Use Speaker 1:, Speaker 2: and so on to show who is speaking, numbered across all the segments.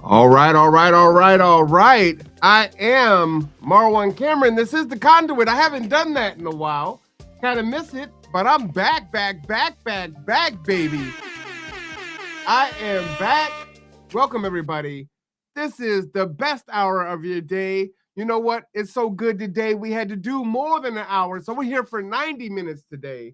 Speaker 1: All right, all right, all right, all right. I am Marwan Cameron. This is the conduit. I haven't done that in a while. Kind of miss it, but I'm back, baby. I am back. Welcome, everybody. This is the best hour of your day. You know what? It's so good today. We had to do more than an hour, so we're here for 90 minutes today.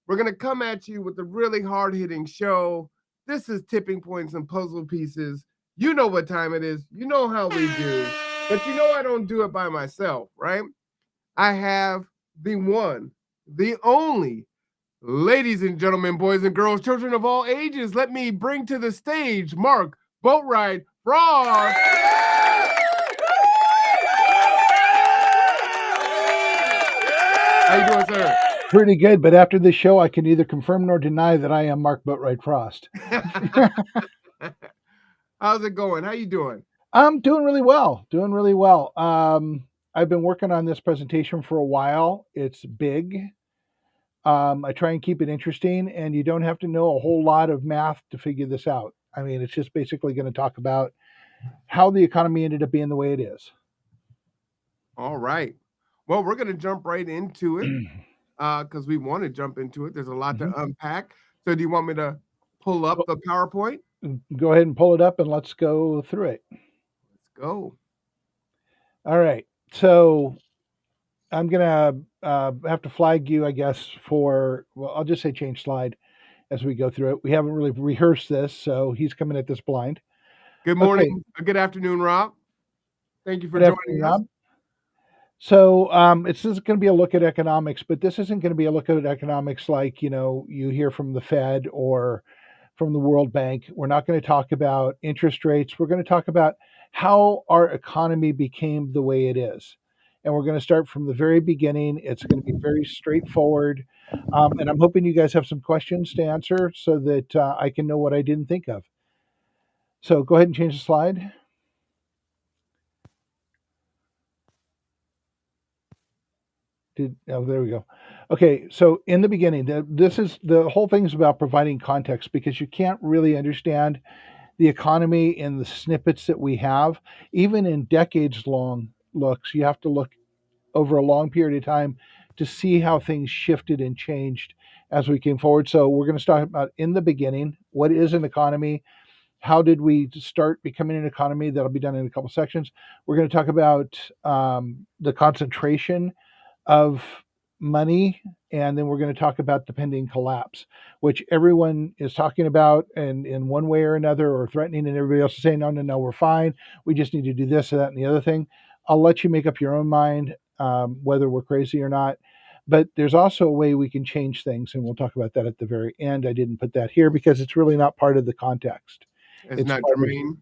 Speaker 1: We're going to come at you with a really hard hitting show. This is Tipping Points and Puzzle Pieces. You know what time it is. You know how we do. But you know I don't do it by myself, right? I have the one, the only, ladies and gentlemen, boys and girls, children of all ages, let me bring to the stage Mark Boatwright Frost. How you doing, sir?
Speaker 2: Pretty good, but after this show, I can neither confirm nor deny that I am Mark Boatwright Frost.
Speaker 1: How's it going? How you doing?
Speaker 2: I'm doing really well. I've been working on this presentation for a while. It's big. I try and keep it interesting, and you don't have to know a whole lot of math to figure this out. I mean, it's just basically going to talk about how the economy ended up being the way it is.
Speaker 1: All right. Well, we're going to jump right into it because we want to jump into it. There's a lot to unpack. So, do you want me to pull up the PowerPoint?
Speaker 2: Go ahead and pull it up, and let's go through it.
Speaker 1: Let's go.
Speaker 2: All right. So I'm gonna have to flag you, I guess, for I'll just say change slide as we go through it. We haven't really rehearsed this, so he's coming at this blind.
Speaker 1: Good morning. Okay. Good afternoon, Rob. Thank you for joining us. Rob.
Speaker 2: So it's just going to be a look at economics, but this isn't going to be a look at economics like you hear from the Fed or from the World Bank. We're not going to talk about interest rates. We're going to talk about how our economy became the way it is. And we're going to start from the very beginning. It's going to be very straightforward. And I'm hoping you guys have some questions to answer so that I can know what I didn't think of. So go ahead and change the slide. Oh, there we go. Okay, so in the beginning, the whole thing's about providing context because you can't really understand the economy in the snippets that we have, even in decades long looks. You have to look over a long period of time to see how things shifted and changed as we came forward. So we're going to start about in the beginning. What is an economy? How did we start becoming an economy? That'll be done in a couple sections. We're going to talk about the concentration of money, and then we're going to talk about the pending collapse, which everyone is talking about and in one way or another, or threatening, and everybody else is saying, no, we're fine. We just need to do this or that and the other thing. I'll let you make up your own mind whether we're crazy or not. But there's also a way we can change things, and we'll talk about that at the very end. I didn't put that here because it's really not part of the context.
Speaker 1: It's not germane.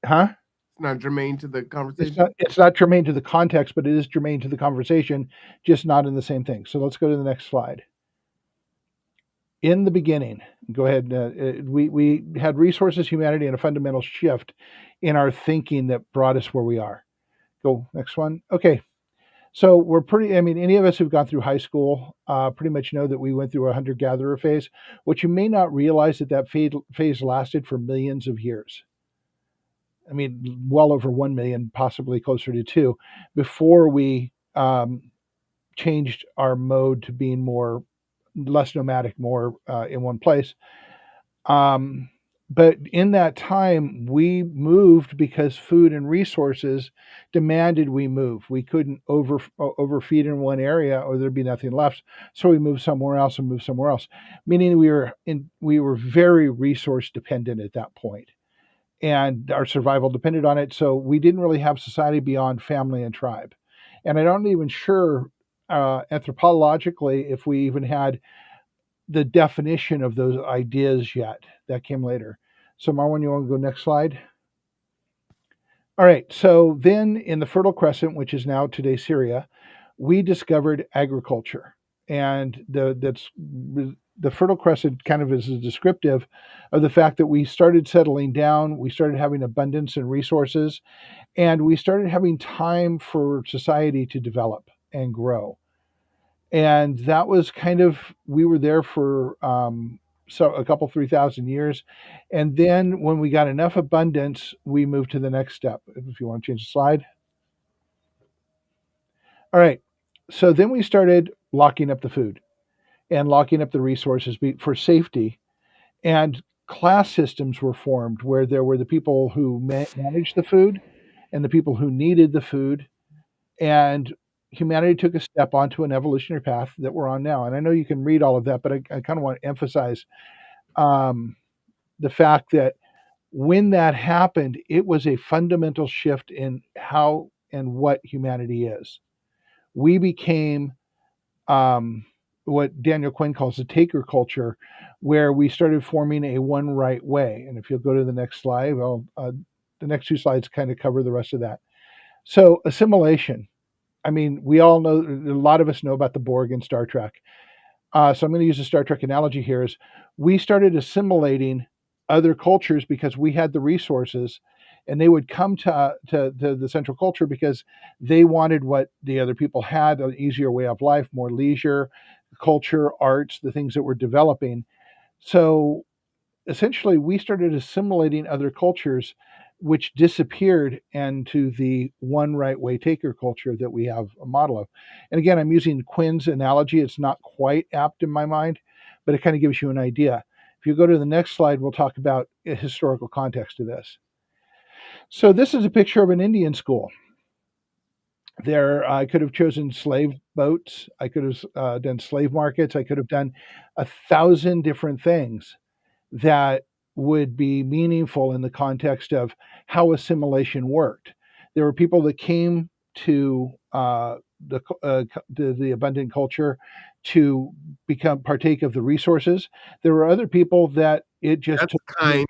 Speaker 2: Huh?
Speaker 1: It's not germane to the conversation.
Speaker 2: It's not germane to the context, but it is germane to the conversation, just not in the same thing. So let's go to the next slide. In the beginning, go ahead. We had resources, humanity, and a fundamental shift in our thinking that brought us where we are. Go next one. Okay. So we're any of us who've gone through high school pretty much know that we went through a hunter-gatherer phase. What you may not realize that phase lasted for millions of years. I mean, well over 1 million, possibly closer to 2, before we changed our mode to being less nomadic, more in one place. But in that time, we moved because food and resources demanded we move. We couldn't overfeed in one area, or there'd be nothing left. So we moved somewhere else, meaning we were very resource dependent at that point, and our survival depended on it. So we didn't really have society beyond family and tribe. And I'm not even sure anthropologically if we even had the definition of those ideas yet. That came later. So Marwan, you want to go next slide? All right. So then in the Fertile Crescent, which is now today Syria, we discovered agriculture. And the Fertile Crescent kind of is a descriptive of the fact that we started settling down, we started having abundance and resources, and we started having time for society to develop and grow. And that was we were there for so a couple 3,000 years, and then when we got enough abundance, we moved to the next step. If you want to change the slide. All right. So then we started locking up the food and locking up the resources for safety, and class systems were formed where there were the people who managed the food and the people who needed the food, and humanity took a step onto an evolutionary path that we're on now. And I know you can read all of that, but I kind of want to emphasize um, the fact that when that happened, it was a fundamental shift in how and what humanity is. We became um, what Daniel Quinn calls the taker culture, where we started forming a one right way. And if you'll go to the next slide, well, the next two slides kind of cover the rest of that. So, assimilation. I mean, we all know, a lot of us know about the Borg in Star Trek. So I'm going to use a Star Trek analogy here. Is we started assimilating other cultures because we had the resources, and they would come to the central culture because they wanted what the other people had: an easier way of life, more leisure, culture, arts, the things that were developing. So essentially we started assimilating other cultures, which disappeared into the one right way taker culture that we have a model of. And again, I'm using Quinn's analogy. It's not quite apt in my mind, but it kind of gives you an idea. If you go to the next slide, we'll talk about a historical context to this. So this is a picture of an Indian school. There, I could have chosen slave boats. I could have done slave markets. I could have done 1,000 different things that would be meaningful in the context of how assimilation worked. There were people that came to the abundant culture to become partake of the resources. There were other people that it just
Speaker 1: That's kind.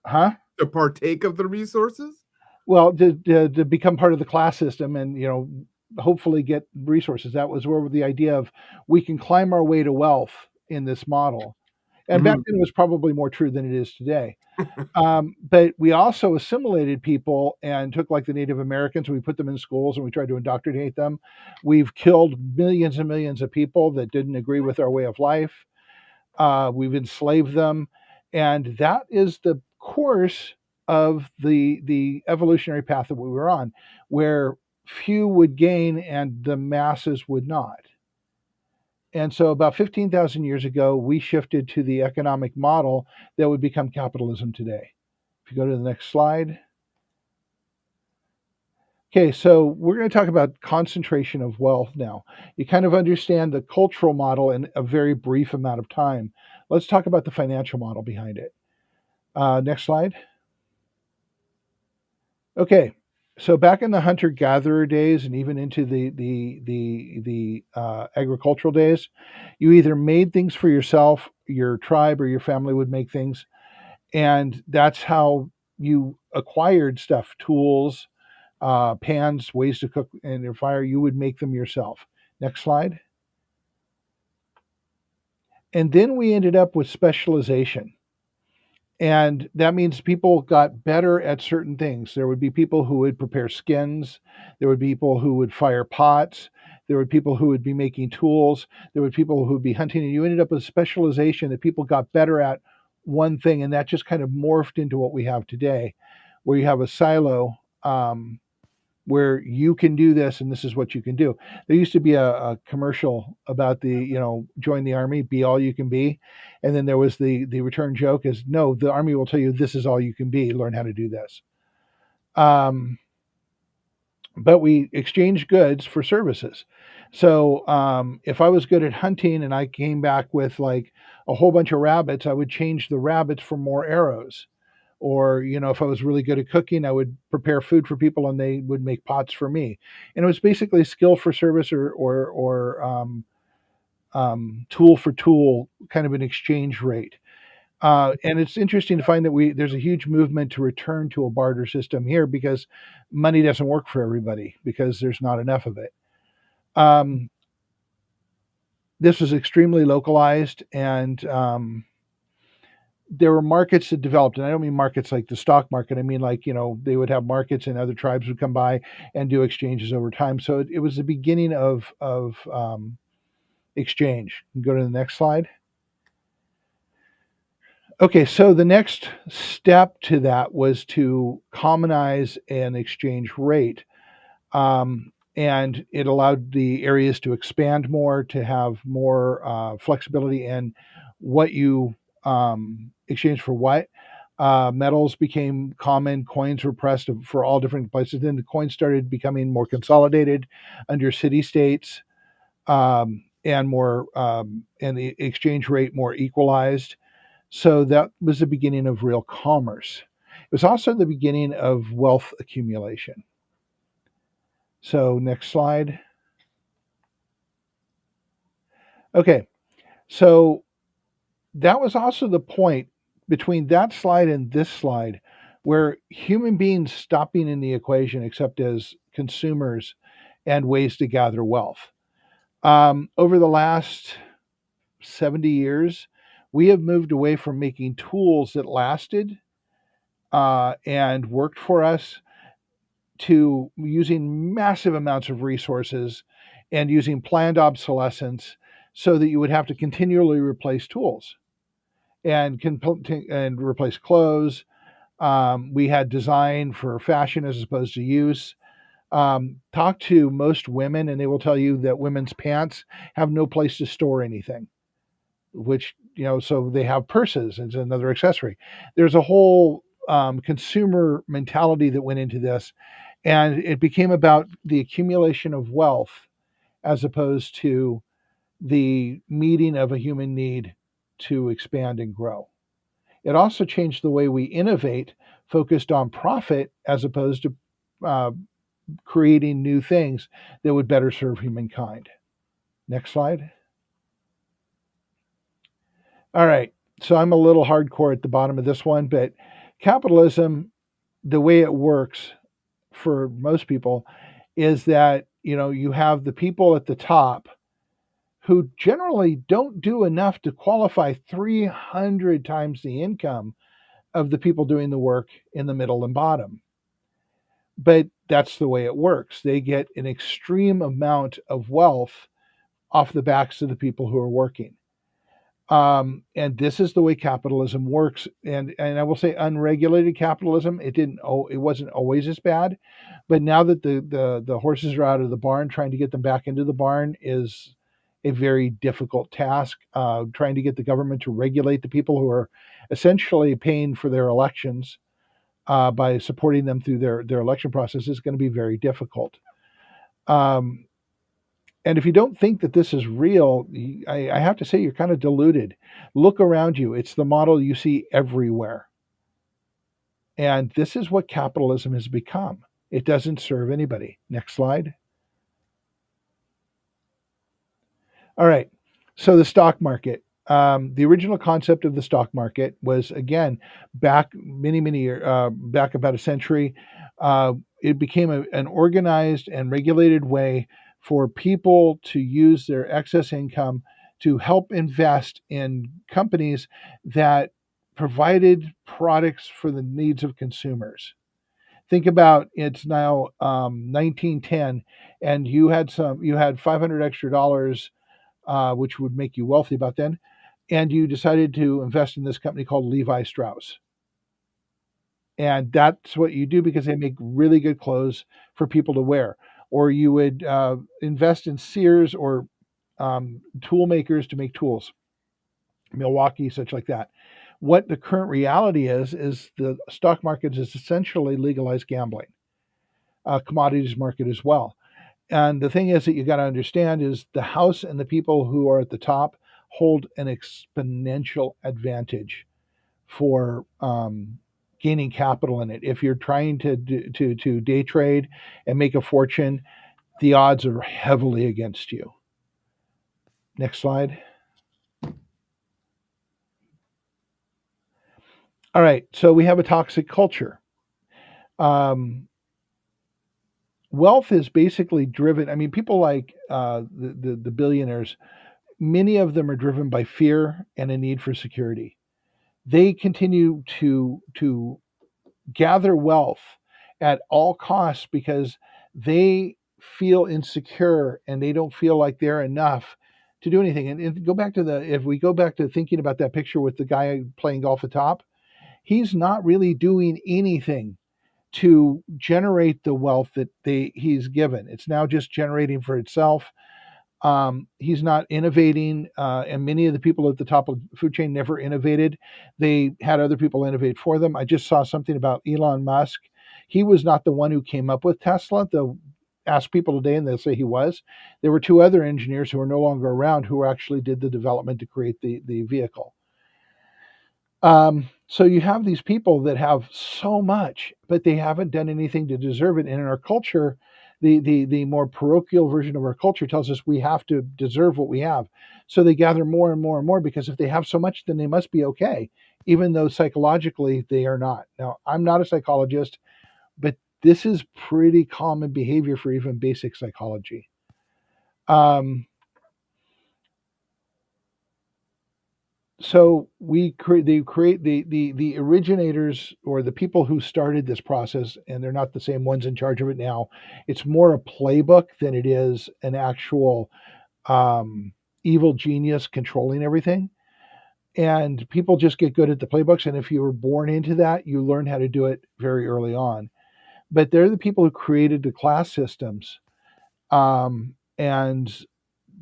Speaker 2: Huh?
Speaker 1: To partake of the resources.
Speaker 2: Well, to become part of the class system, and hopefully get resources. That was where the idea of we can climb our way to wealth in this model. And back then it was probably more true than it is today. But we also assimilated people and took, like, the Native Americans, we put them in schools and we tried to indoctrinate them. We've killed millions and millions of people that didn't agree with our way of life. We've enslaved them. And that is the course of the evolutionary path that we were on, where few would gain and the masses would not. And so about 15,000 years ago, we shifted to the economic model that would become capitalism today. If you go to the next slide. Okay, so we're going to talk about concentration of wealth now. You kind of understand the cultural model in a very brief amount of time. Let's talk about the financial model behind it. Next slide. Okay, so back in the hunter-gatherer days, and even into the agricultural days, you either made things for yourself, your tribe, or your family would make things, and that's how you acquired stuff: tools, pans, ways to cook in your fire. You would make them yourself. Next slide. And then we ended up with specialization. And that means people got better at certain things. There would be people who would prepare skins. There would be people who would fire pots. There were people who would be making tools. There were people who would be hunting. And you ended up with specialization that people got better at one thing. And that just kind of morphed into what we have today, where you have a silo where you can do this and this is what you can do. There used to be a commercial about join the army, be all you can be. And then there was the return joke is, no, the army will tell you this is all you can be, learn how to do this. But we exchange goods for services. So if I was good at hunting and I came back with like a whole bunch of rabbits, I would change the rabbits for more arrows. Or, if I was really good at cooking, I would prepare food for people and they would make pots for me. And it was basically skill for service or tool for tool, kind of an exchange rate. And it's interesting to find that there's a huge movement to return to a barter system here, because money doesn't work for everybody because there's not enough of it. This was extremely localized, and there were markets that developed, and I don't mean markets like the stock market. I mean, like, they would have markets and other tribes would come by and do exchanges over time. So it was the beginning of exchange. Go to the next slide. Okay, so the next step to that was to commonize an exchange rate. And it allowed the areas to expand more, to have more flexibility in what you exchange for what. Metals became common, coins were pressed for all different places. Then the coins started becoming more consolidated under city states, and more, and the exchange rate more equalized. So that was the beginning of real commerce. It was also the beginning of wealth accumulation. So, next slide. Okay, so that was also the point between that slide and this slide where human beings stop being in the equation except as consumers and ways to gather wealth. Over the last 70 years, we have moved away from making tools that lasted and worked for us to using massive amounts of resources and using planned obsolescence so that you would have to continually replace tools and replace clothes. We had design for fashion as opposed to use. Talk to most women, and they will tell you that women's pants have no place to store anything, which, so they have purses as another accessory. There's a whole consumer mentality that went into this, and it became about the accumulation of wealth as opposed to the meeting of a human need to expand and grow. It also changed the way we innovate, focused on profit as opposed to uh, creating new things that would better serve humankind. Next slide. All right. So I'm a little hardcore at the bottom of this one, but capitalism, the way it works for most people, is that you have the people at the top who generally don't do enough to qualify 300 times the income of the people doing the work in the middle and bottom. But that's the way it works. They get an extreme amount of wealth off the backs of the people who are working. And this is the way capitalism works. And I will say, unregulated capitalism, it wasn't always as bad, but now that the horses are out of the barn, trying to get them back into the barn is a very difficult task. Trying to get the government to regulate the people who are essentially paying for their elections by supporting them through their election process is going to be very difficult. Um, and if you don't think that this is real, I have to say you're kind of deluded. Look around you. It's the model you see everywhere. And this is what capitalism has become. It doesn't serve anybody. Next slide. All right. So the stock market. The original concept of the stock market was, again, back many years, back about a century. It became an organized and regulated way for people to use their excess income to help invest in companies that provided products for the needs of consumers. Think about, it's now 1910, and you had 500 extra dollars, which would make you wealthy about then, and you decided to invest in this company called Levi Strauss. And that's what you do because they make really good clothes for people to wear. Or you would invest in Sears or tool makers to make tools, Milwaukee, such like that. What the current reality is the stock market is essentially legalized gambling, commodities market as well. And the thing is that you got to understand is the house and the people who are at the top hold an exponential advantage for gaining capital in it. If you're trying to day trade and make a fortune, the odds are heavily against you. Next slide. All right, so we have a toxic culture. Um, Wealth is basically driven. I mean, people like the billionaires. Many of them are driven by fear and a need for security. They continue to gather wealth at all costs because they feel insecure and they don't feel like they're enough to do anything. And go back to if we go back to thinking about that picture with the guy playing golf atop, he's not really doing anything to generate the wealth that he's given. It's now just generating for itself. He's not innovating, and many of the people at the top of the food chain never innovated. They had other people innovate for them. I just saw something about Elon Musk. He was not the one who came up with Tesla. They'll ask people today, and they'll say he was. There were two other engineers who are no longer around who actually did the development to create the vehicle. So you have these people that have so much, but they haven't done anything to deserve it. And in our culture, the more parochial version of our culture tells us we have to deserve what we have. So they gather more and more and more because if they have so much, then they must be okay, even though psychologically they are not. Now, I'm not a psychologist, but this is pretty common behavior for even basic psychology. So they create the originators or the people who started this process, and they're not the same ones in charge of it now. It's more a playbook than it is an actual evil genius controlling everything. And people just get good at the playbooks, and if you were born into that, you learn how to do it very early on. But they're the people who created the class systems, and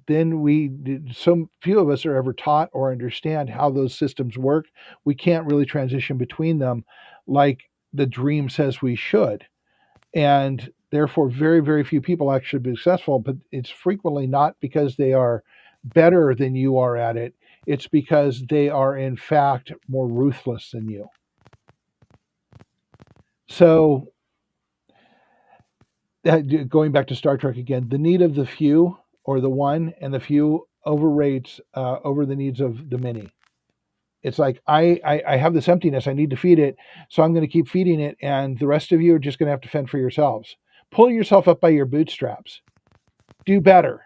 Speaker 2: then so few of us are ever taught or understand how those systems work. We can't really transition between them like the dream says we should. And therefore, very, very few people actually be successful, but it's frequently not because they are better than you are at it. It's because they are, in fact, more ruthless than you. So, going back to Star Trek again, the need of the few or the one and the few overrates over the needs of the many. It's like I have this emptiness, I need to feed it, so I'm going to keep feeding it, and the rest of you are just going to have to fend for yourselves. Pull yourself up by your bootstraps. Do better.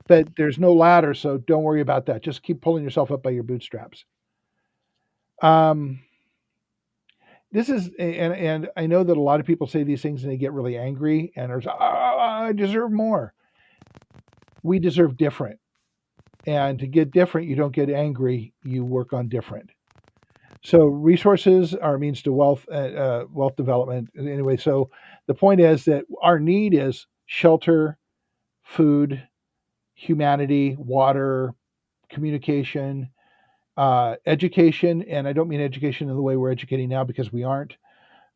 Speaker 2: But there's no ladder, so don't worry about that. Just keep pulling yourself up by your bootstraps. This is, and I know that a lot of people say these things and they get really angry and are, I deserve more. We deserve different. And to get different, you don't get angry, you work on different. So resources are a means to wealth development. Anyway, so the point is that our need is shelter, food, humanity, water, communication, education. And I don't mean education in the way we're educating now because we aren't.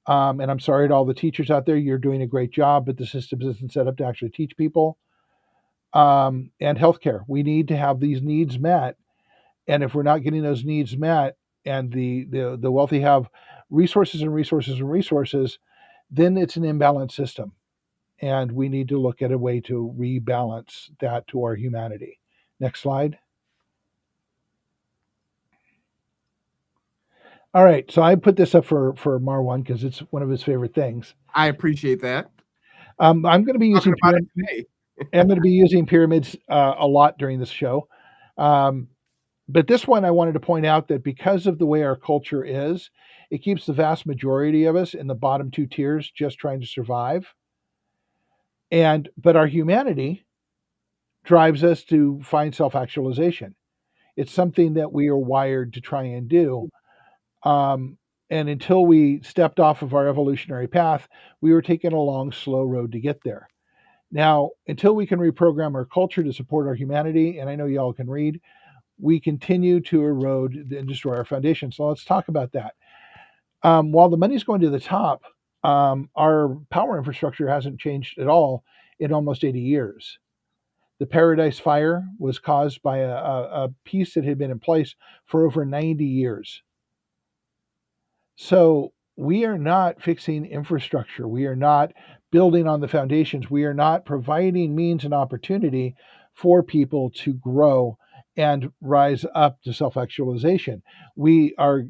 Speaker 2: And I'm sorry to all the teachers out there, you're doing a great job, but the system isn't set up to actually teach people. And healthcare. We need to have these needs met. And if we're not getting those needs met, and the wealthy have resources and resources and resources, then it's an imbalanced system. And we need to look at a way to rebalance that to our humanity. Next slide. All right, so I put this up for Marwan because it's one of his favorite things.
Speaker 1: I appreciate that.
Speaker 2: I'm going to be using I'm going to be using pyramids a lot during this show. But this one, I wanted to point out that because of the way our culture is, it keeps the vast majority of us in the bottom two tiers just trying to survive. But our humanity drives us to find self-actualization. It's something that we are wired to try and do. And until we stepped off of our evolutionary path, we were taking a long, slow road to get there. Now, until we can reprogram our culture to support our humanity, and I know y'all can read, we continue to erode and destroy our foundation. So let's talk about that. While the money's going to the top, our power infrastructure hasn't changed at all in almost 80 years. The Paradise Fire was caused by a piece that had been in place for over 90 years. So we are not fixing infrastructure. We are not building on the foundations. We are not providing means and opportunity for people to grow and rise up to self-actualization. We are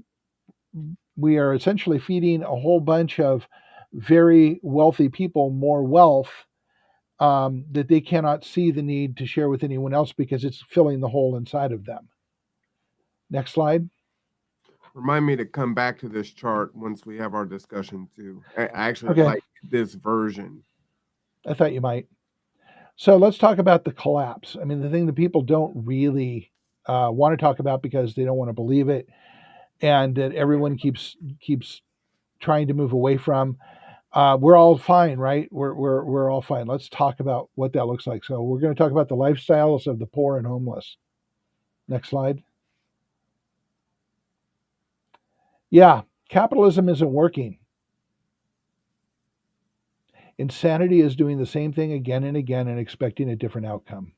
Speaker 2: essentially feeding a whole bunch of very wealthy people more wealth that they cannot see the need to share with anyone else because it's filling the hole inside of them. Next slide.
Speaker 1: Remind me to come back to this chart once we have our discussion too. I actually like this version.
Speaker 2: I thought you might. So let's talk about the collapse. I mean, the thing that people don't really want to talk about because they don't want to believe it, and that everyone keeps trying to move away from. We're all fine, right? We're all fine. Let's talk about what that looks like. So we're going to talk about the lifestyles of the poor and homeless. Next slide. Yeah, capitalism isn't working. Insanity is doing the same thing again and again and expecting a different outcome.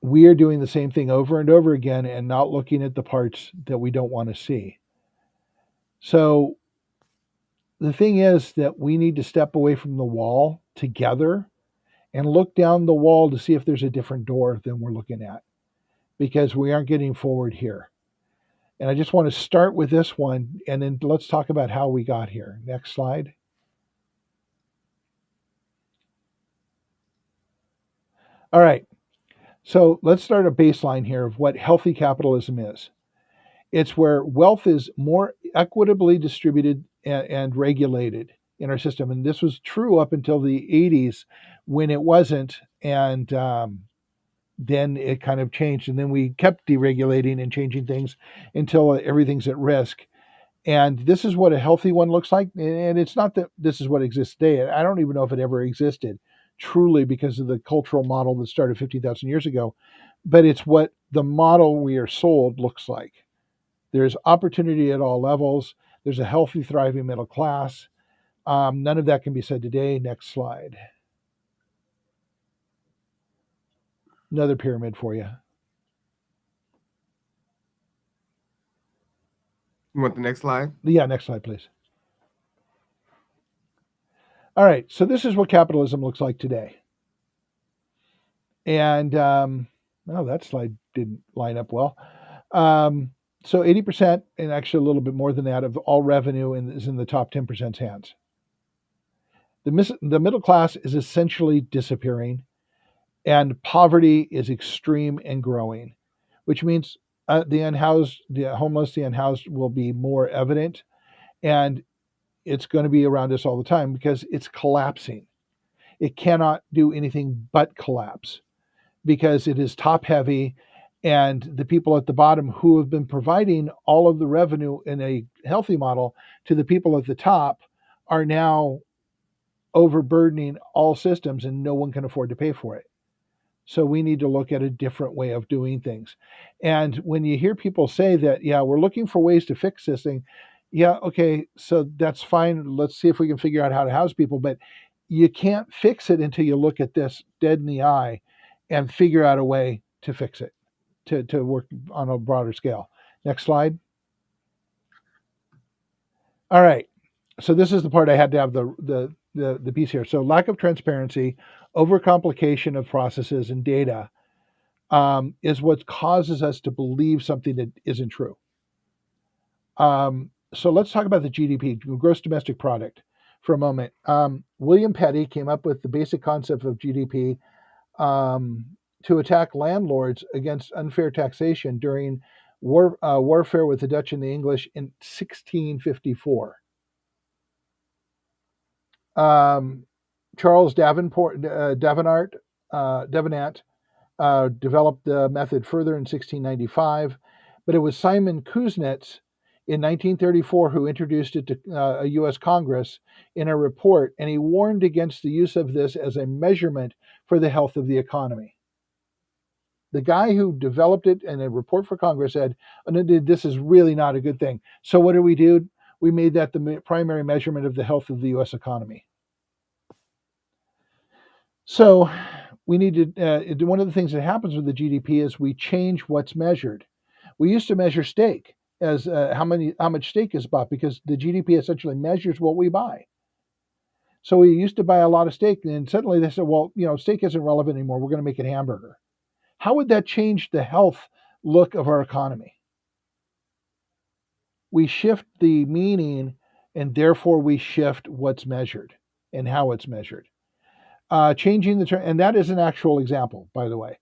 Speaker 2: We are doing the same thing over and over again and not looking at the parts that we don't want to see. So the thing is that we need to step away from the wall together and look down the wall to see if there's a different door than we're looking at, because we aren't getting forward here. And I just want to start with this one, and then let's talk about how we got here. Next slide. All right. So let's start a baseline here of what healthy capitalism is. It's where wealth is more equitably distributed and regulated in our system. And this was true up until the 80s when it wasn't. And then it kind of changed. And then we kept deregulating and changing things until everything's at risk. And this is what a healthy one looks like. And it's not that this is what exists today. I don't even know if it ever existed truly because of the cultural model that started 50,000 years ago. But it's what the model we are sold looks like. There's opportunity at all levels. There's a healthy, thriving middle class. None of that can be said today. Next slide. Another pyramid for you.
Speaker 1: You want the next slide?
Speaker 2: Yeah, next slide, please. All right, so this is what capitalism looks like today. And that slide didn't line up well. So 80%, and actually a little bit more than that, of all revenue is in the top 10%'s hands. The middle class is essentially disappearing, and poverty is extreme and growing, which means the unhoused, the homeless, the unhoused will be more evident, and it's going to be around us all the time because it's collapsing. It cannot do anything but collapse because it is top heavy, and the people at the bottom who have been providing all of the revenue in a healthy model to the people at the top are now overburdening all systems, and no one can afford to pay for it. So we need to look at a different way of doing things. And when you hear people say that, yeah, we're looking for ways to fix this thing, yeah, okay, so that's fine. Let's see if we can figure out how to house people. But you can't fix it until you look at this dead in the eye and figure out a way to fix it, to work on a broader scale. Next slide. All right. So this is the part I had to have the piece here. So lack of transparency, overcomplication of processes and data is what causes us to believe something that isn't true. So let's talk about the GDP, gross domestic product, for a moment. William Petty came up with the basic concept of GDP to attack landlords against unfair taxation during warfare with the Dutch and the English in 1654. Charles Davenant developed the method further in 1695, but it was Simon Kuznets in 1934 who introduced it to a U.S. Congress in a report, and he warned against the use of this as a measurement for the health of the economy. The guy who developed it in a report for Congress said, this is really not a good thing. So what did we do? We made that the primary measurement of the health of the U.S. economy. So we need to, one of the things that happens with the GDP is we change what's measured. We used to measure steak as how much steak is bought because the GDP essentially measures what we buy. So we used to buy a lot of steak, and suddenly they said, well, steak isn't relevant anymore. We're going to make it hamburger. How would that change the health look of our economy? We shift the meaning, and therefore we shift what's measured and how it's measured. Changing the term, and that is an actual example, by the way.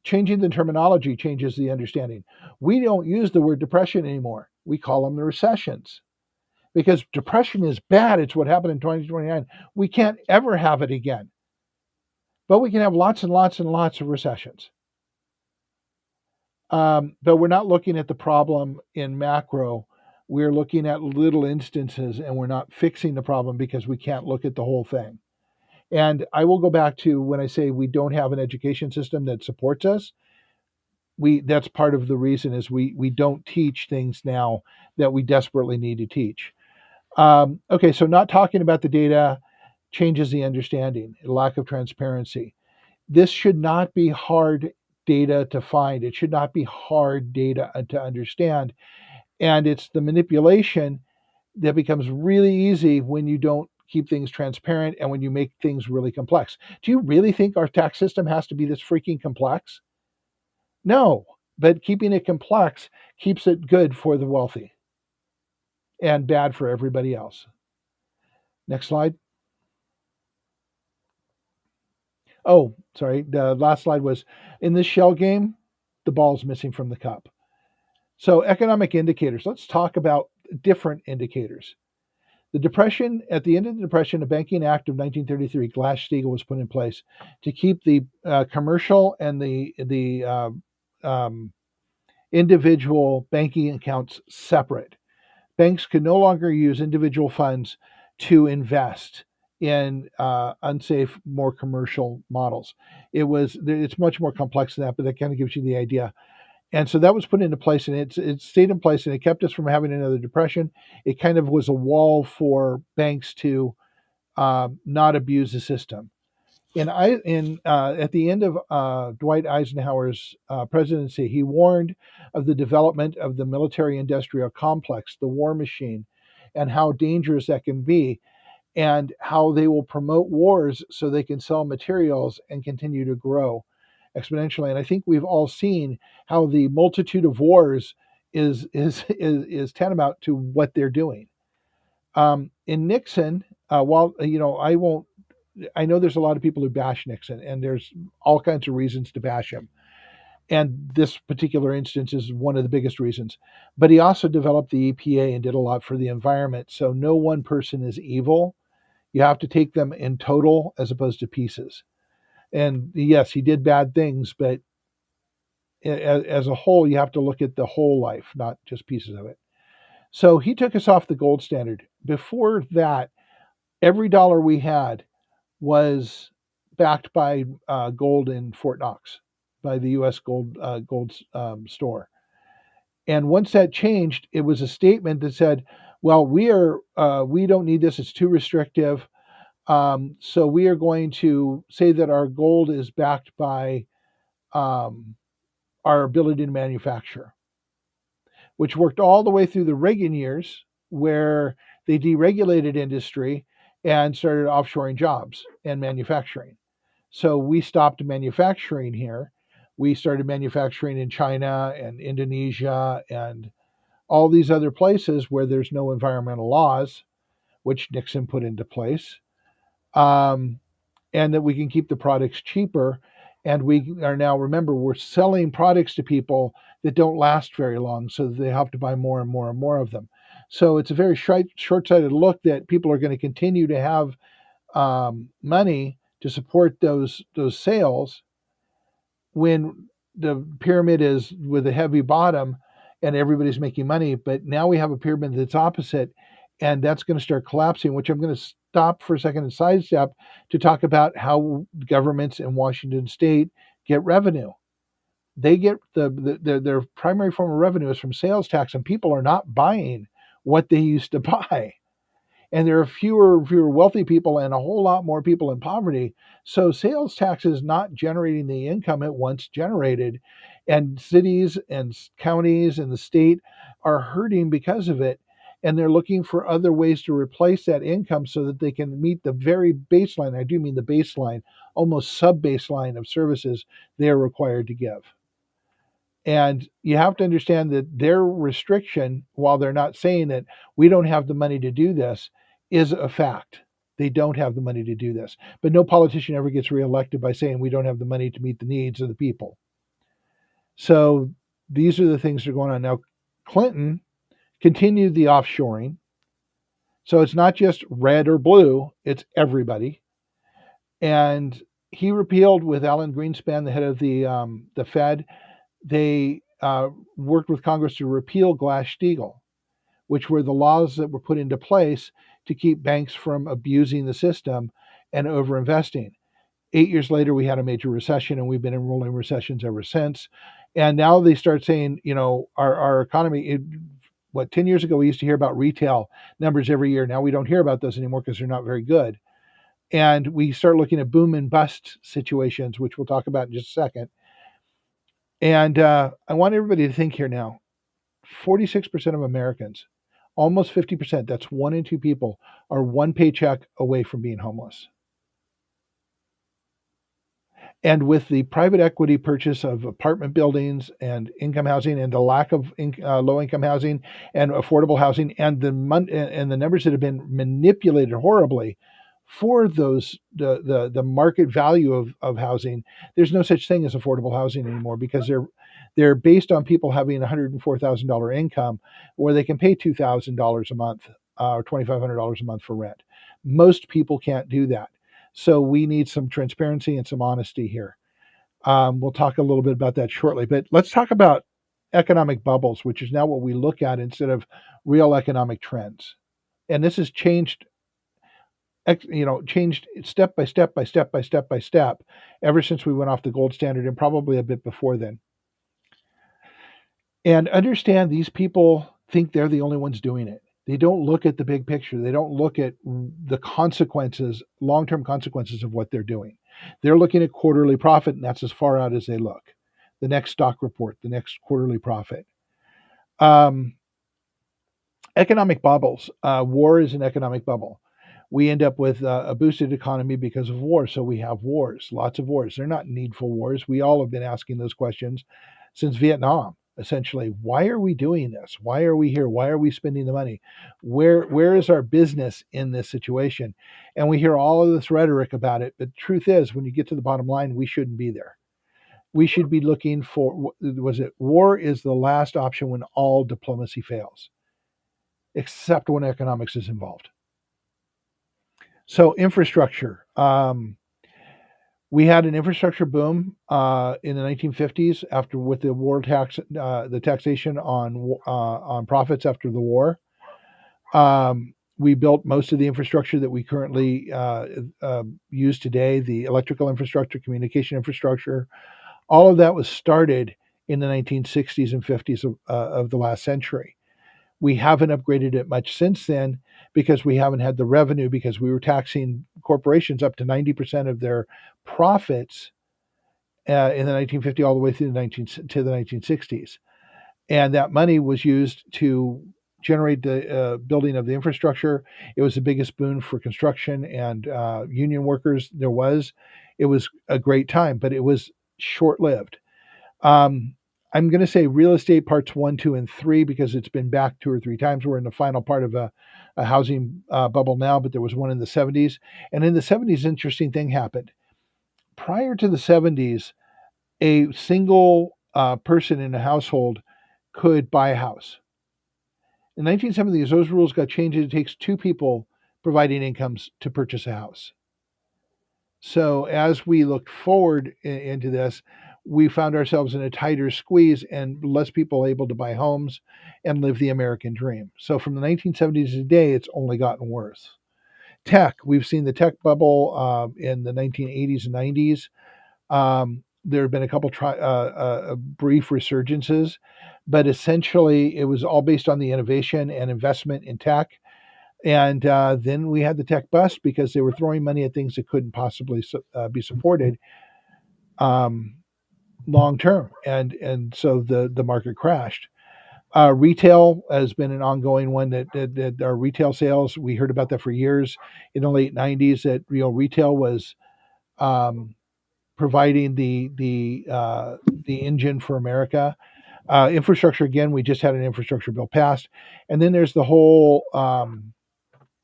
Speaker 2: Changing the terminology changes the understanding. We don't use the word depression anymore. We call them the recessions. because depression is bad. It's what happened in 2029. We can't ever have it again. But we can have lots and lots and lots of recessions. But we're not looking at the problem in macro. We're looking at little instances, and we're not fixing the problem because we can't look at the whole thing. And I will go back to when I say we don't have an education system that supports us. That's part of the reason is we don't teach things now that we desperately need to teach. Okay, so not talking about the data changes the understanding, lack of transparency. This should not be hard data to find. It should not be hard data to understand. And it's the manipulation that becomes really easy when you don't keep things transparent and when you make things really complex. Do you really think our tax system has to be this freaking complex? No, but keeping it complex keeps it good for the wealthy and bad for everybody else. Next slide. Oh, sorry. The last slide was in this shell game, the ball's missing from the cup. So, economic indicators. Let's talk about different indicators. The Depression, at the end of the Depression, a Banking Act of 1933, Glass-Steagall was put in place to keep the commercial and the individual banking accounts separate. Banks could no longer use individual funds to invest in unsafe, more commercial models. It's much more complex than that, but that kind of gives you the idea. And so that was put into place, and it stayed in place, and it kept us from having another depression. It kind of was a wall for banks to not abuse the system. At the end of Dwight Eisenhower's presidency, he warned of the development of the military-industrial complex, the war machine, and how dangerous that can be, and how they will promote wars so they can sell materials and continue to grow exponentially. And I think we've all seen how the multitude of wars is tantamount to what they're doing. In Nixon, while I know there's a lot of people who bash Nixon, and there's all kinds of reasons to bash him. And this particular instance is one of the biggest reasons. But he also developed the EPA and did a lot for the environment. So no one person is evil. You have to take them in total as opposed to pieces. And yes, he did bad things, but as a whole, you have to look at the whole life, not just pieces of it. So he took us off the gold standard. Before that, every dollar we had was backed by gold in Fort Knox, by the U.S. gold store. And once that changed, it was a statement that said, "Well, we don't need this; it's too restrictive. So we are going to say that our gold is backed by our ability to manufacture," which worked all the way through the Reagan years, where they deregulated industry and started offshoring jobs and manufacturing. So we stopped manufacturing here. We started manufacturing in China and Indonesia and all these other places where there's no environmental laws, which Nixon put into place, and that we can keep the products cheaper. And we are now, remember, we're selling products to people that don't last very long, so they have to buy more and more and more of them. So it's a very short-sighted look that people are going to continue to have money to support those sales when the pyramid is with a heavy bottom and everybody's making money. But now we have a pyramid that's opposite, and that's going to start collapsing, which I'm going to stop for a second and sidestep to talk about how governments in Washington State get revenue. They get their primary form of revenue is from sales tax, and people are not buying what they used to buy. And there are fewer wealthy people and a whole lot more people in poverty. So sales tax is not generating the income it once generated. And cities and counties and the state are hurting because of it. And they're looking for other ways to replace that income so that they can meet the very baseline, I do mean the baseline, almost sub-baseline of services they are required to give. And you have to understand that their restriction, while they're not saying that we don't have the money to do this, is a fact. They don't have the money to do this. But no politician ever gets reelected by saying we don't have the money to meet the needs of the people. So these are the things that are going on. Now, Clinton continued the offshoring. So it's not just red or blue, it's everybody. And he repealed with Alan Greenspan, the head of the Fed. They worked with Congress to repeal Glass-Steagall, which were the laws that were put into place to keep banks from abusing the system and overinvesting. 8 years later, we had a major recession, and we've been in rolling recessions ever since. And now they start saying, our economy, 10 years ago, we used to hear about retail numbers every year. Now we don't hear about those anymore because they're not very good. And we start looking at boom and bust situations, which we'll talk about in just a second. And I want everybody to think here now. 46% of Americans, almost 50%, that's 1 in 2 people, are one paycheck away from being homeless. And with the private equity purchase of apartment buildings and income housing, and the lack of low income housing and affordable housing, and the numbers that have been manipulated horribly for those the market value of housing, there's no such thing as affordable housing anymore, because they're based on people having $104,000 income, where they can pay $2,000 a month or $2,500 a month for rent. Most people can't do that. So we need some transparency and some honesty here. We'll talk a little bit about that shortly, but let's talk about economic bubbles, which is now what we look at instead of real economic trends. And this has changed step by step by step by step by step ever since we went off the gold standard, and probably a bit before then. And understand, these people think they're the only ones doing it. They don't look at the big picture. They don't look at the consequences, long-term consequences of what they're doing. They're looking at quarterly profit, and that's as far out as they look. The next stock report, the next quarterly profit. Economic bubbles. War is an economic bubble. We end up with a boosted economy because of war. So we have wars, lots of wars. They're not needful wars. We all have been asking those questions since Vietnam. Essentially, why are we doing this? Why are we here? Why are we spending the money? Where is our business in this situation? And we hear all of this rhetoric about it, but the truth is, when you get to the bottom line, we shouldn't be there. We should be looking for, war is the last option when all diplomacy fails, except when economics is involved. So infrastructure. We had an infrastructure boom in the 1950s with the war tax, the taxation on profits after the war. We built most of the infrastructure that we currently use today, the electrical infrastructure, communication infrastructure. All of that was started in the 1960s and 50s of the last century. We haven't upgraded it much since then, because we haven't had the revenue, because we were taxing corporations up to 90% of their profits in the 1950s all the way through the 1960s. And that money was used to generate the building of the infrastructure. It was the biggest boon for construction and union workers there was. It was a great time, but it was short-lived. I'm going to say real estate parts 1, 2, and 3, because it's been back 2 or 3 times. We're in the final part of a housing bubble now, but there was one in the 70s. And in the 70s, interesting thing happened. Prior to the 70s, a single person in a household could buy a house. In the 1970s, those rules got changed. It takes 2 people providing incomes to purchase a house. So as we looked forward into this, we found ourselves in a tighter squeeze and less people able to buy homes and live the American dream. So from the 1970s to today, it's only gotten worse. Tech, we've seen the tech bubble in the 1980s and 90s. There have been a couple brief resurgences, but essentially it was all based on the innovation and investment in tech. And then we had the tech bust, because they were throwing money at things that couldn't possibly be supported long term, and so the market crashed. Retail has been an ongoing one. That our retail sales, we heard about that for years in the late 90s. That retail was providing the engine for America. Infrastructure, again, we just had an infrastructure bill passed, and then there's the whole.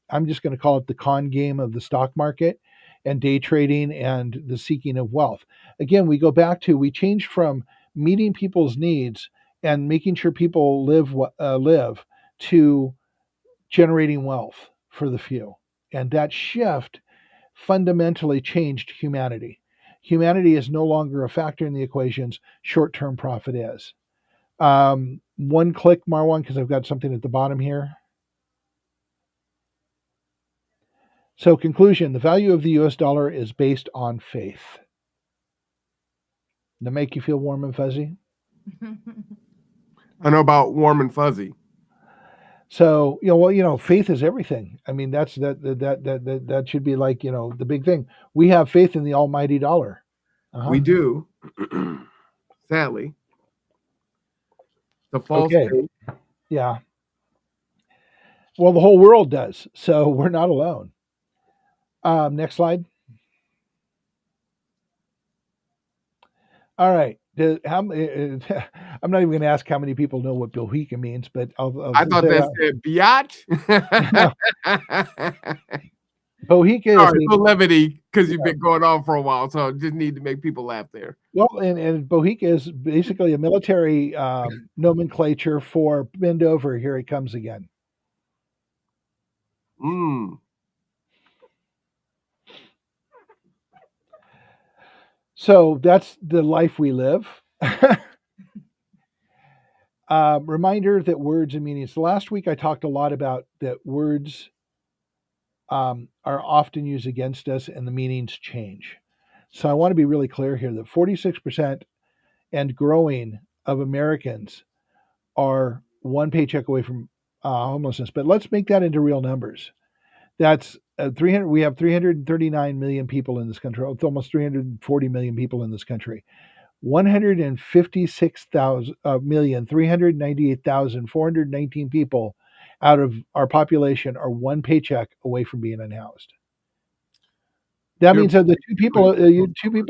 Speaker 2: I'm just going to call it the con game of the stock market and day trading and the seeking of wealth. Again, we go back to, we changed from meeting people's needs and making sure people live to generating wealth for the few. And that shift fundamentally changed humanity. Humanity is no longer a factor in the equations. Short-term profit is. One click, Marwan, because I've got something at the bottom here. So, conclusion, the value of the US dollar is based on faith. Does that make you feel warm and fuzzy?
Speaker 1: I know about warm and fuzzy.
Speaker 2: So, faith is everything. I mean, that should be like, the big thing. We have faith in the almighty dollar.
Speaker 1: We do. Sadly. The false faith.
Speaker 2: Yeah. Well, the whole world does. So we're not alone. Next slide. All right. I'm not even going to ask how many people know what Bohica means, but
Speaker 1: I thought that said biatch.
Speaker 2: Bohica
Speaker 1: Sorry, for levity, because you've been going on for a while, so I just need to make people laugh there.
Speaker 2: Well, and Bohica is basically a military nomenclature for bend over, here it comes again. So that's the life we live. Reminder that words and meanings. Last week I talked a lot about that words are often used against us and the meanings change. So I want to be really clear here that 46% and growing of Americans are one paycheck away from homelessness. But let's make that into real numbers. That's 300. We have 339 million people in this country. It's almost 340 million people in this country. 156,398,419 people out of our population are one paycheck away from being unhoused. That means that the two people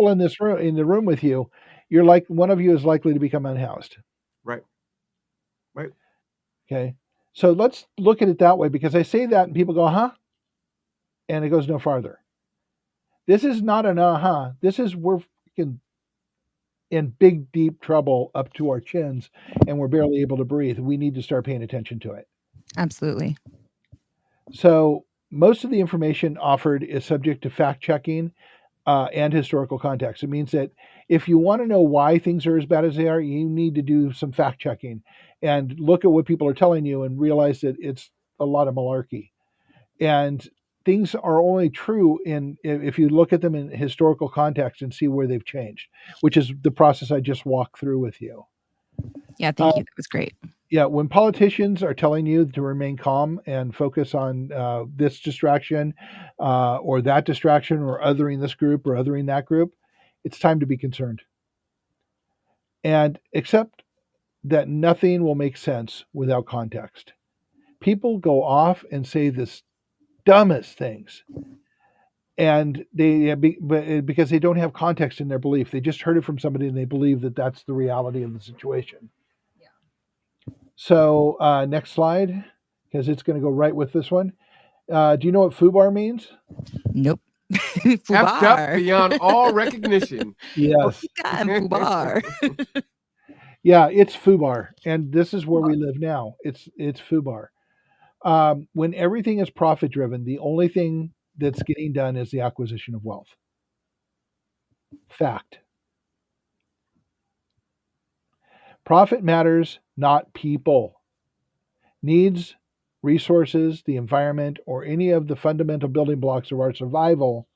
Speaker 2: in this room, in the room with you, you're like, one of you is likely to become unhoused.
Speaker 1: Right.
Speaker 2: Okay. So let's look at it that way, because I say that and people go, huh? And it goes no farther. This is not an uh-huh. This is, we're freaking in big, deep trouble up to our chins, and we're barely able to breathe. We need to start paying attention to it.
Speaker 3: Absolutely.
Speaker 2: So most of the information offered is subject to fact checking and historical context. It means that if you want to know why things are as bad as they are, you need to do some fact checking and look at what people are telling you and realize that it's a lot of malarkey. And things are only true if you look at them in historical context and see where they've changed, which is the process I just walked through with you.
Speaker 3: Yeah, thank you. That was great.
Speaker 2: Yeah, when politicians are telling you to remain calm and focus on this distraction or that distraction, or othering this group or othering that group, it's time to be concerned. And accept that nothing will make sense without context. People go off and say this dumbest things, and because they don't have context in their belief. They just heard it from somebody and they believe that that's the reality of the situation. So next slide, because it's going to go right with this one. Do you know what FUBAR means?
Speaker 3: Nope.
Speaker 1: Effed up beyond all recognition.
Speaker 2: Yes.
Speaker 3: FUBAR.
Speaker 2: Yeah, it's FUBAR, and this is where we live now. It's FUBAR. When everything is profit driven, the only thing that's getting done is the acquisition of wealth. Fact. Profit matters, not people. Needs, resources, the environment, or any of the fundamental building blocks of our survival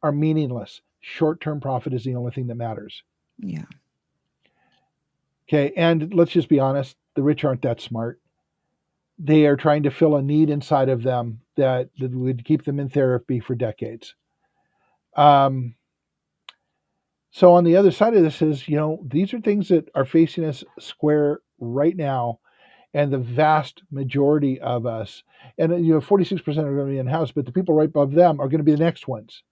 Speaker 2: are meaningless. Short-term profit is the only thing that matters.
Speaker 3: Yeah.
Speaker 2: Okay, and let's just be honest, the rich aren't that smart. They are trying to fill a need inside of them that would keep them in therapy for decades. So on the other side of this is, these are things that are facing us square right now, and the vast majority of us, and 46% are going to be unhoused, but the people right above them are going to be the next ones.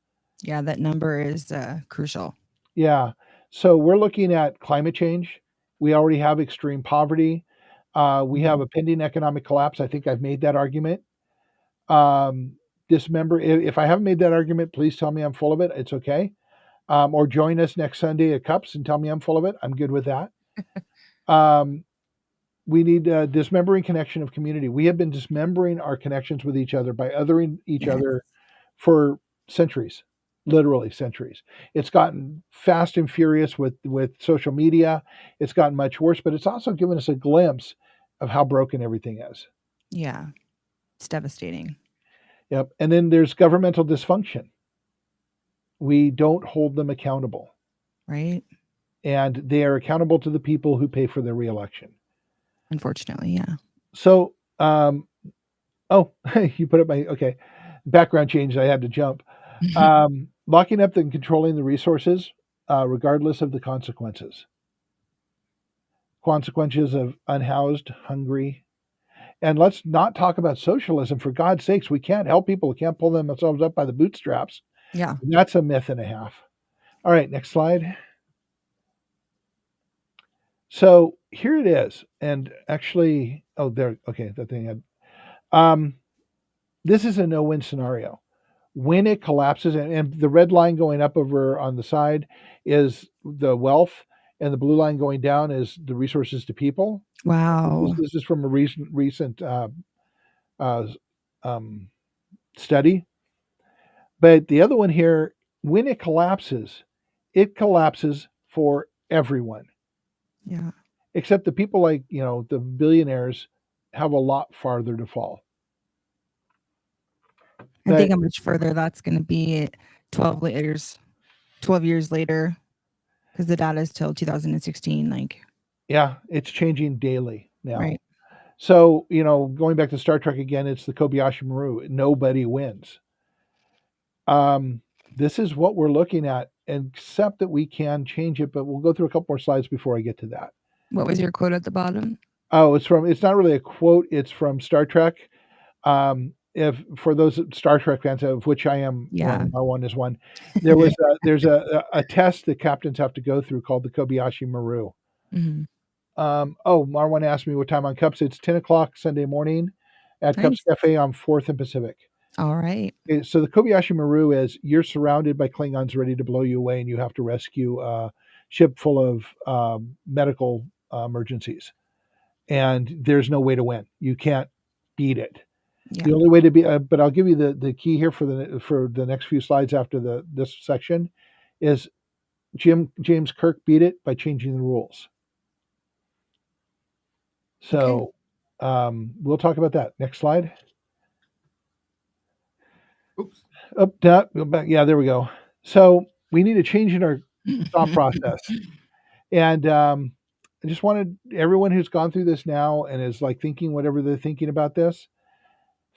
Speaker 3: Yeah, that number is crucial.
Speaker 2: Yeah. So we're looking at climate change. We already have extreme poverty. We have a pending economic collapse. I think I've made that argument. Dismember. If I haven't made that argument, please tell me I'm full of it. It's okay. Or join us next Sunday at Cups and tell me I'm full of it. I'm good with that. We need dismembering connection of community. We have been dismembering our connections with each other by othering each
Speaker 3: Yes.
Speaker 2: other for centuries, literally centuries. It's gotten fast and furious with social media. It's gotten much worse, but it's also given us a glimpse of how broken everything is.
Speaker 3: Yeah. It's devastating.
Speaker 2: Yep. And then there's governmental dysfunction. We don't hold them accountable,
Speaker 3: Right?
Speaker 2: and they are accountable to the people who pay for their reelection.
Speaker 3: Unfortunately, yeah.
Speaker 2: So, oh, you put up my okay background change. I had to jump. Locking up and controlling the resources, regardless of the consequences. Consequences of unhoused, hungry, and let's not talk about socialism. For God's sakes, we can't help people. We can't pull themselves up by the bootstraps.
Speaker 3: Yeah.
Speaker 2: That's a myth and a half. All right, next slide. So here it is, and actually, oh, there. Okay, that thing had. This is a no-win scenario. When it collapses, and the red line going up over on the side is the wealth, and the blue line going down is the resources to people.
Speaker 3: Wow.
Speaker 2: This is from a recent study. But the other one here, when it collapses for everyone,
Speaker 3: Yeah.
Speaker 2: except the people like the billionaires have a lot farther to fall.
Speaker 3: I think how much further that's going to be 12 years later, because the data is till 2016. Like,
Speaker 2: yeah, it's changing daily now.
Speaker 3: right.
Speaker 2: So, going back to Star Trek again, it's the Kobayashi Maru. Nobody wins. This is what we're looking at, except that we can change it, but we'll go through a couple more slides before I get to that.
Speaker 3: What was your quote at the bottom?
Speaker 2: Oh, it's not really a quote. It's from Star Trek. If for those Star Trek fans, of which I am,
Speaker 3: Yeah.
Speaker 2: one is one, there's a test that captains have to go through called the Kobayashi Maru.
Speaker 3: Mm-hmm.
Speaker 2: Marwan asked me what time on Cups. It's 10 o'clock Sunday morning at
Speaker 3: Nice.
Speaker 2: Cups Cafe on 4th and Pacific.
Speaker 3: All right.
Speaker 2: Okay, so the Kobayashi Maru is you're surrounded by Klingons ready to blow you away, and you have to rescue a ship full of medical emergencies. And there's no way to win. You can't beat it.
Speaker 3: Yeah.
Speaker 2: The only way to be, but I'll give you the key here for the next few slides after this section, is James Kirk beat it by changing the rules. So we'll talk about that. Next slide.
Speaker 1: Oops.
Speaker 2: Up, down, go back. Yeah, there we go. So we need a change in our thought process. And I just wanted everyone who's gone through this now and is like thinking whatever they're thinking about this,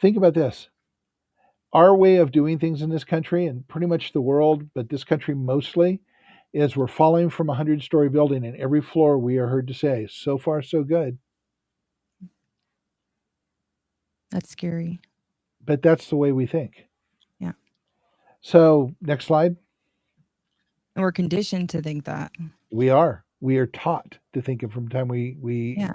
Speaker 2: think about this. Our way of doing things in this country and pretty much the world, but this country mostly, is we're falling from a 100-story building, and every floor we are heard to say, so far, so good.
Speaker 3: That's scary.
Speaker 2: But that's the way we think.
Speaker 3: Yeah.
Speaker 2: So next slide.
Speaker 3: And we're conditioned to think that.
Speaker 2: We are taught to think it from the time we
Speaker 3: Yeah.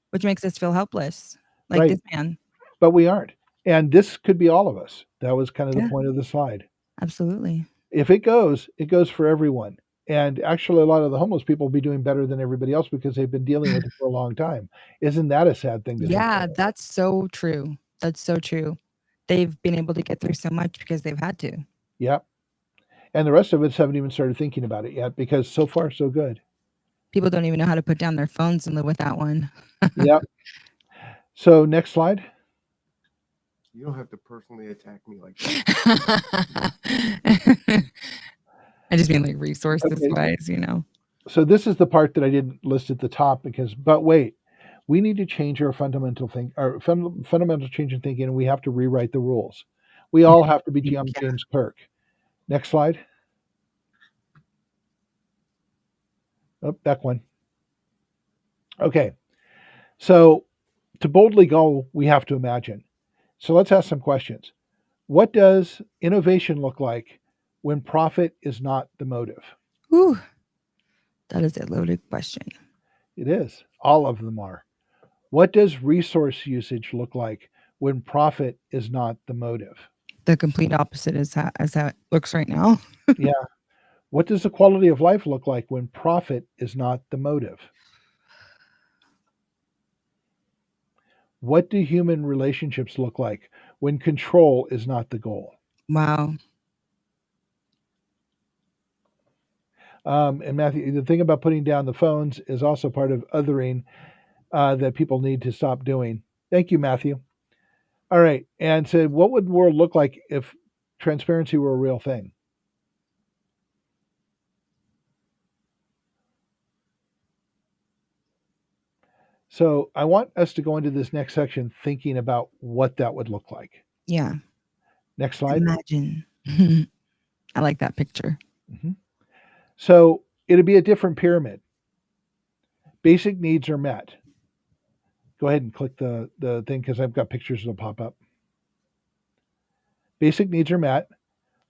Speaker 3: Which makes us feel helpless. Like
Speaker 2: Right.
Speaker 3: this man.
Speaker 2: But we aren't. And this could be all of us. That was kind of the
Speaker 3: Yeah.
Speaker 2: point of the slide.
Speaker 3: Absolutely.
Speaker 2: If it goes for everyone. And actually, a lot of the homeless people will be doing better than everybody else because they've been dealing with it for a long time. Isn't that a sad thing to think
Speaker 3: Yeah,
Speaker 2: about?
Speaker 3: that's so true. That's so true. They've been able to get through so much because they've had to.
Speaker 2: Yep. And the rest of us haven't even started thinking about it yet because so far, so good.
Speaker 3: People don't even know how to put down their phones and live without one.
Speaker 2: Yep. So next slide.
Speaker 1: You don't have to personally attack me like that.
Speaker 3: I just mean like resources
Speaker 2: Okay.
Speaker 3: wise,
Speaker 2: So this is the part that I didn't list at the top but wait, we need to change our fundamental change in thinking, and we have to rewrite the rules. We all have to be James Kirk. Next slide. Oh, back one. Okay. So to boldly go, we have to imagine. So let's ask some questions. What does innovation look like when profit is not the motive?
Speaker 3: Ooh, that is a loaded question.
Speaker 2: It is. All of them are. What does resource usage look like when profit is not the motive?
Speaker 3: The complete opposite is how it looks right now.
Speaker 2: Yeah. What does the quality of life look like when profit is not the motive? What do human relationships look like when control is not the goal?
Speaker 3: Wow.
Speaker 2: And Matthew, the thing about putting down the phones is also part of othering that people need to stop doing. Thank you, Matthew. All right. And so, what would the world look like if transparency were a real thing? So, I want us to go into this next section thinking about what that would look like.
Speaker 3: Yeah.
Speaker 2: Next slide.
Speaker 3: Imagine. I like that picture.
Speaker 2: Mhm. So, it'd be a different pyramid. Basic needs are met. Go ahead and click the thing because I've got pictures that'll pop up. Basic needs are met.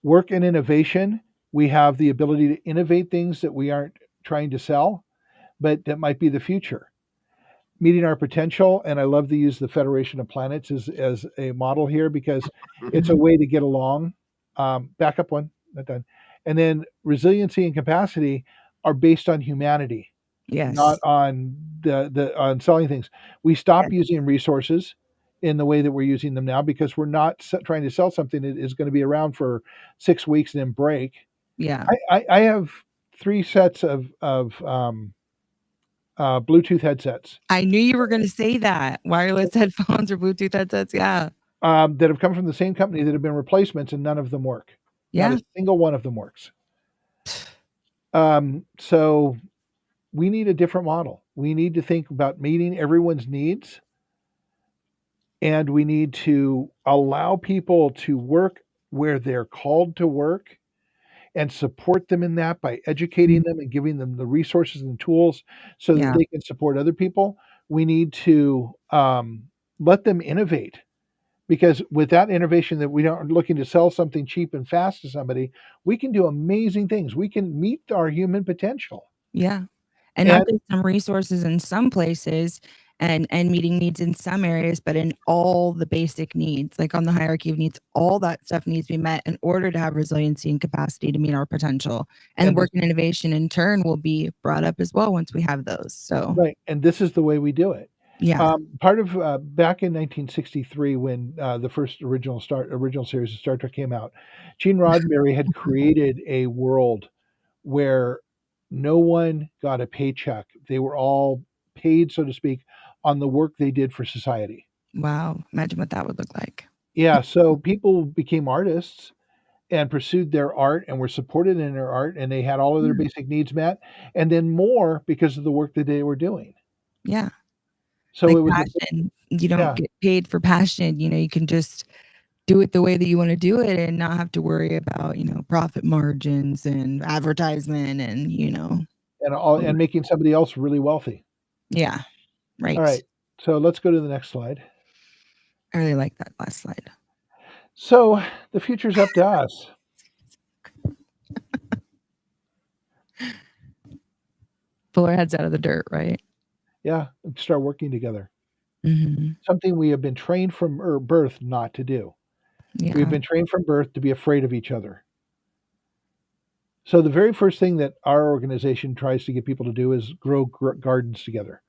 Speaker 2: Work and innovation. We have the ability to innovate things that we aren't trying to sell, but that might be the future. Meeting our potential, and I love to use the Federation of Planets as a model here because it's a way to get along. Back up one, not done. And then resiliency and capacity are based on humanity,
Speaker 3: Yes.
Speaker 2: not on on selling things. We stop
Speaker 3: Yes.
Speaker 2: using resources in the way that we're using them now because we're not trying to sell something that is going to be around for 6 weeks and then break.
Speaker 3: Yeah.
Speaker 2: I have 3 sets of Bluetooth headsets
Speaker 3: I knew you were going to say that. Wireless headphones or Bluetooth headsets. Yeah.
Speaker 2: that have come from the same company that have been replacements, and none of them work.
Speaker 3: Yeah.
Speaker 2: Not a single one of them works. So we need a different model. We need to think about meeting everyone's needs, and we need to allow people to work where they're called to work and support them in that by educating them and giving them the resources and tools so that
Speaker 3: Yeah.
Speaker 2: they can support other people. We need to let them innovate, because with that innovation that we aren't looking to sell something cheap and fast to somebody, we can do amazing things. We can meet our human potential.
Speaker 3: Yeah. And not
Speaker 2: And
Speaker 3: just some resources in some places and meeting needs in some areas, but in all the basic needs, like on the hierarchy of needs, all that stuff needs to be met in order to have resiliency and capacity to meet our potential. And
Speaker 2: And
Speaker 3: work and innovation in turn will be brought up as well once we have those. So
Speaker 2: right, and this is the way we do it.
Speaker 3: yeah.
Speaker 2: Part of back in 1963, when the first original series of Star Trek came out, Gene Roddenberry had created a world where no one got a paycheck. They were all paid, so to speak, on the work they did for society.
Speaker 3: Wow. Imagine what that would look like.
Speaker 2: Yeah, so people became artists and pursued their art and were supported in their art, and they had all of their
Speaker 3: Yeah.
Speaker 2: basic needs met, and then more because of the work that they were doing.
Speaker 3: Yeah.
Speaker 2: So
Speaker 3: Like
Speaker 2: it was
Speaker 3: passion. You don't
Speaker 2: yeah,
Speaker 3: get paid for passion. You can just do it the way that you want to do it and not have to worry about, profit margins and advertisement and,
Speaker 2: and making somebody else really wealthy.
Speaker 3: yeah, right.
Speaker 2: All right, so let's go to the next slide.
Speaker 3: I really like that last slide.
Speaker 2: So the future's up to us.
Speaker 3: Pull our heads out of the dirt, right?
Speaker 2: Yeah, and start working together.
Speaker 3: Mhm.
Speaker 2: Something we have been trained from birth not to do. We've
Speaker 3: Yeah.
Speaker 2: been trained from birth to be afraid of each other. So the very first thing that our organization tries to get people to do is grow gardens together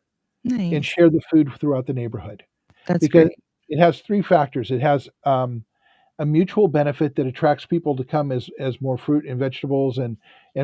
Speaker 2: and
Speaker 3: Nice.
Speaker 2: share the food throughout the neighborhood,
Speaker 3: That's
Speaker 2: because
Speaker 3: great.
Speaker 2: it has 3 factors. It has a mutual benefit that attracts people to come as more fruit and vegetables and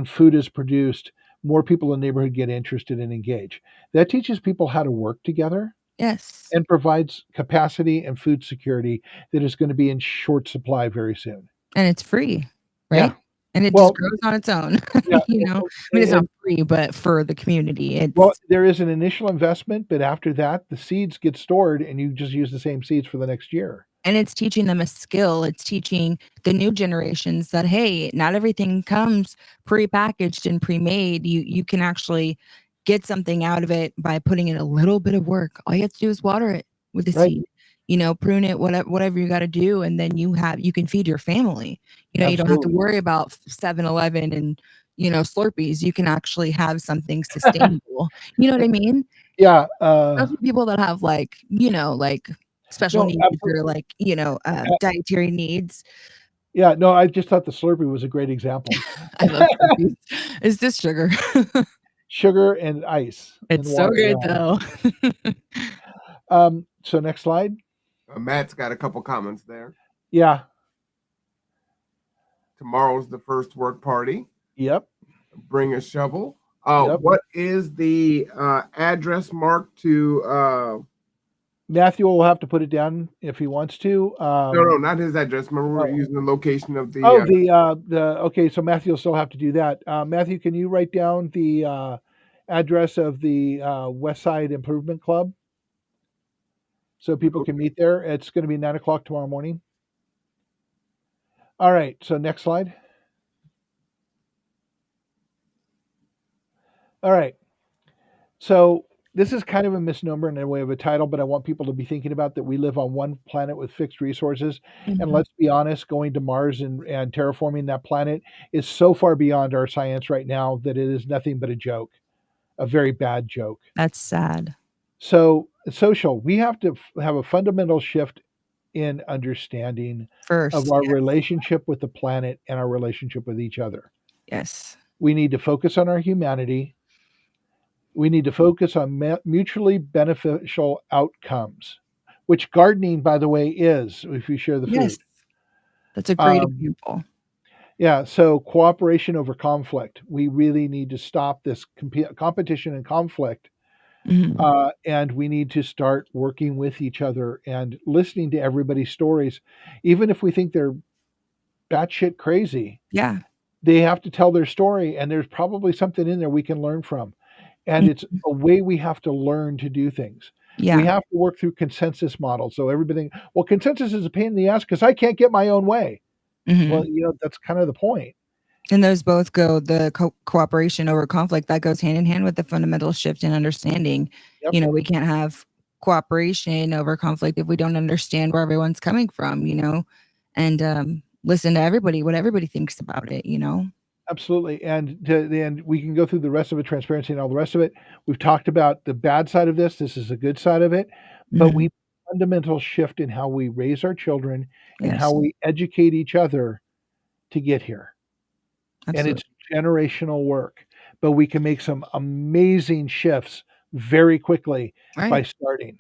Speaker 2: food is produced. More people in the neighborhood get interested and engage. That teaches people how to work together
Speaker 3: Yes.
Speaker 2: and provides capacity and food security that is going to be in short supply very soon.
Speaker 3: And it's free,
Speaker 2: Yeah.
Speaker 3: right? And it
Speaker 2: Well,
Speaker 3: just grows on its own.
Speaker 2: yeah,
Speaker 3: I mean, it's not free, but for the community,
Speaker 2: well,
Speaker 3: it's
Speaker 2: there is an initial investment, but after that, the seeds get stored and you just use the same seeds for the next year.
Speaker 3: and it's teaching them a skill. It's teaching the new generations that, hey, not everything comes prepackaged and pre-made. You can actually get something out of it by putting in a little bit of work. All you have to do is water it with a
Speaker 2: Right.
Speaker 3: seed, prune it, whatever you got to do. And then you can feed your family. You don't have to
Speaker 2: Absolutely.
Speaker 3: worry about 7-Eleven and, Slurpees. You can actually have something sustainable. You know what I mean?
Speaker 2: Yeah.
Speaker 3: Especially people that have like special
Speaker 2: No,
Speaker 3: needs
Speaker 2: absolutely.
Speaker 3: or like, dietary needs.
Speaker 2: Yeah, no, I just thought the Slurpee was a great example.
Speaker 3: I love Slurpees. It's just sugar.
Speaker 2: Sugar and ice and
Speaker 3: It's so
Speaker 2: water,
Speaker 3: good
Speaker 2: yeah.
Speaker 3: though.
Speaker 2: So next slide.
Speaker 1: Matt's got a couple comments there.
Speaker 2: Yeah.
Speaker 1: Tomorrow's the first work party.
Speaker 2: Yep.
Speaker 1: Bring a shovel.
Speaker 2: Yep.
Speaker 1: What is the address, Mark, to
Speaker 2: Matthew will have to put it down if he wants to.
Speaker 1: no, not his address. Remember, we're using the location of the.
Speaker 2: Okay. So Matthew will still have to do that. Matthew, can you write down the address of the West Side Improvement Club so people can meet there? It's going to be 9:00 tomorrow morning. All right. So next slide. All right. So this is kind of a misnomer in a way of a title, but I want people to be thinking about that we live on one planet with fixed resources. And let's be honest, going to Mars and terraforming that planet is so far beyond our science right now that it is nothing but a joke, a very bad joke.
Speaker 3: That's sad.
Speaker 2: So social, we have to have a fundamental shift in understanding of our relationship with the planet and our relationship with each other.
Speaker 3: Yes.
Speaker 2: We need to focus on our humanity. We need to focus on mutually beneficial outcomes, which gardening, by the way, is if you share the food.
Speaker 3: Yes. That's a great example.
Speaker 2: Yeah. So cooperation over conflict. We really need to stop this competition and conflict. And we need to start working with each other and listening to everybody's stories, even if we think they're batshit crazy.
Speaker 3: Yeah.
Speaker 2: They have to tell their story, and there's probably something in there we can learn from. And it's a way we have to learn to do things.
Speaker 3: Yeah.
Speaker 2: We have to work through consensus models. So everything, well, consensus is a pain in the ass because I can't get my own way. Well, that's kind of the point.
Speaker 3: And those both go, the cooperation over conflict, that goes hand in hand with the fundamental shift in understanding.
Speaker 2: Yep.
Speaker 3: We can't have cooperation over conflict if we don't understand where everyone's coming from, and listen to everybody, what everybody thinks about it,
Speaker 2: Absolutely. And then we can go through the rest of it, transparency and all the rest of it. We've talked about the bad side of this. This is a good side of it. But we fundamental shift in how we raise our children and how we educate each other to get here. Absolutely. And it's generational work. But we can make some amazing shifts very quickly by starting.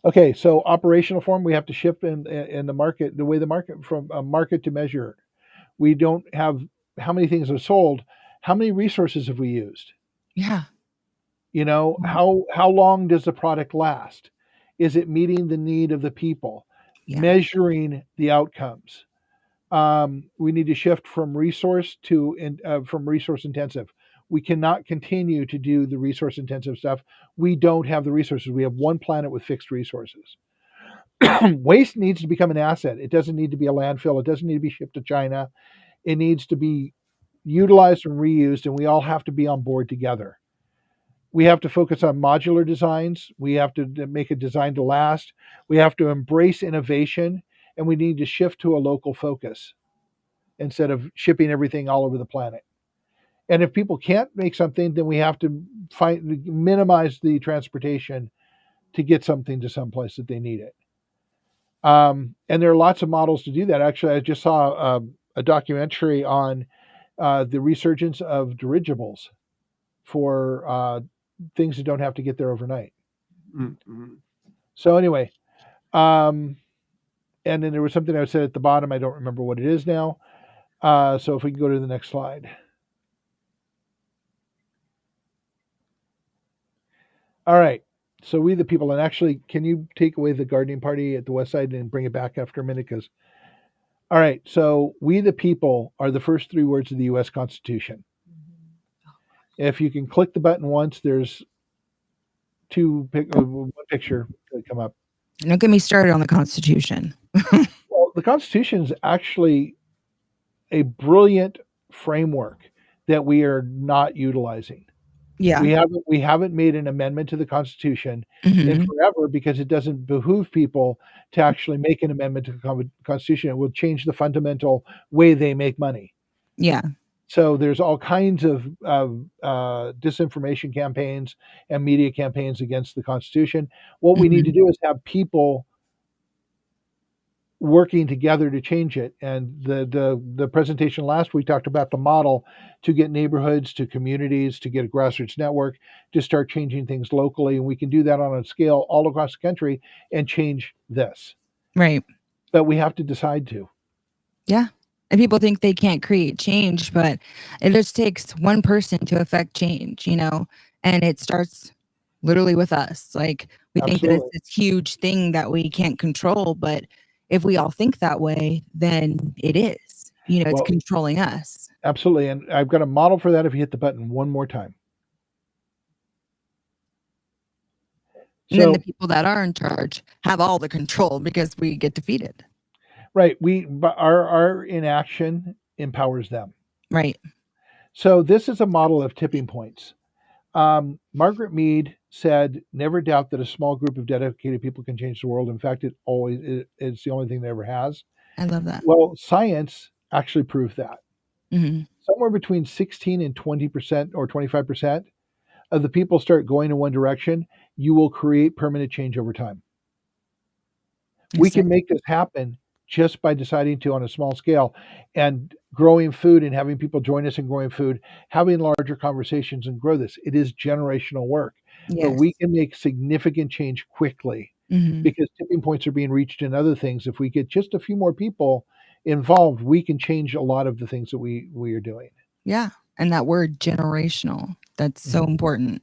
Speaker 2: Okay, so operational form, we have to shift in the market, the way the market from market to measure. We don't have how many things are sold, how many resources have we used?
Speaker 3: Yeah.
Speaker 2: How long does the product last? Is it meeting the need of the people? Yeah. Measuring the outcomes. We need to shift from resource intensive. We cannot continue to do the resource intensive stuff. We don't have the resources. We have one planet with fixed resources. Waste needs to become an asset. It doesn't need to be a landfill. It doesn't need to be shipped to China. It needs to be utilized and reused, and we all have to be on board together. We have to focus on modular designs. We have to make a design to last. We have to embrace innovation, and we need to shift to a local focus instead of shipping everything all over the planet. And if people can't make something, then we have to minimize the transportation to get something to someplace that they need it. And there are lots of models to do that. Actually, I just saw a documentary on the resurgence of dirigibles for things that don't have to get there overnight. So anyway, and then there was something I said at the bottom. I don't remember what it is now. So if we can go to the next slide. All right. So we the people, and actually, can you take away the gardening party at the West Side and bring it back after a minute? Because, all right. So we the people are the first three words of the U.S. Constitution. If you can click the button once, there's one picture that come up.
Speaker 3: Don't get me started on the Constitution.
Speaker 2: Well, the Constitution is actually a brilliant framework that we are not utilizing.
Speaker 3: Yeah,
Speaker 2: we haven't made an amendment to the Constitution in forever because it doesn't behoove people to actually make an amendment to the Constitution. It will change the fundamental way they make money.
Speaker 3: Yeah.
Speaker 2: So there's all kinds of disinformation campaigns and media campaigns against the Constitution. What we need to do is have people working together to change it. And the presentation last week talked about the model to get neighborhoods to communities, to get a grassroots network, to start changing things locally. And we can do that on a scale all across the country and change this.
Speaker 3: Right.
Speaker 2: But we have to decide to.
Speaker 3: Yeah. And people think they can't create change, but it just takes one person to affect change, and it starts literally with us. Like, we think that
Speaker 2: Absolutely.
Speaker 3: it's this huge thing that we can't control, but if we all think that way, then it is, it's
Speaker 2: Well,
Speaker 3: controlling us.
Speaker 2: absolutely. And I've got a model for that if you hit the button one more time.
Speaker 3: And then the
Speaker 2: So,
Speaker 3: people that are in charge have all the control because we get defeated.
Speaker 2: right, but our inaction empowers them.
Speaker 3: Right.
Speaker 2: So this is a model of tipping points. Margaret Mead said, "Never doubt that a small group of dedicated people can change the world. In fact, it's the only thing that ever has."
Speaker 3: I love that.
Speaker 2: Well, science actually proved that.
Speaker 3: hmm
Speaker 2: Somewhere between 16 and 20% or 25% of the people start going in one direction, you will create permanent change over time. We can make this happen just by deciding to, on a small scale, and growing food and having people join us in growing food, having larger conversations and grow this. It is generational work, but we can make significant change quickly
Speaker 3: hmm
Speaker 2: because tipping points are being reached in other things. If we get just a few more people involved, we can change a lot of the things that we are doing.
Speaker 3: Yeah. And that word generational, that's so important.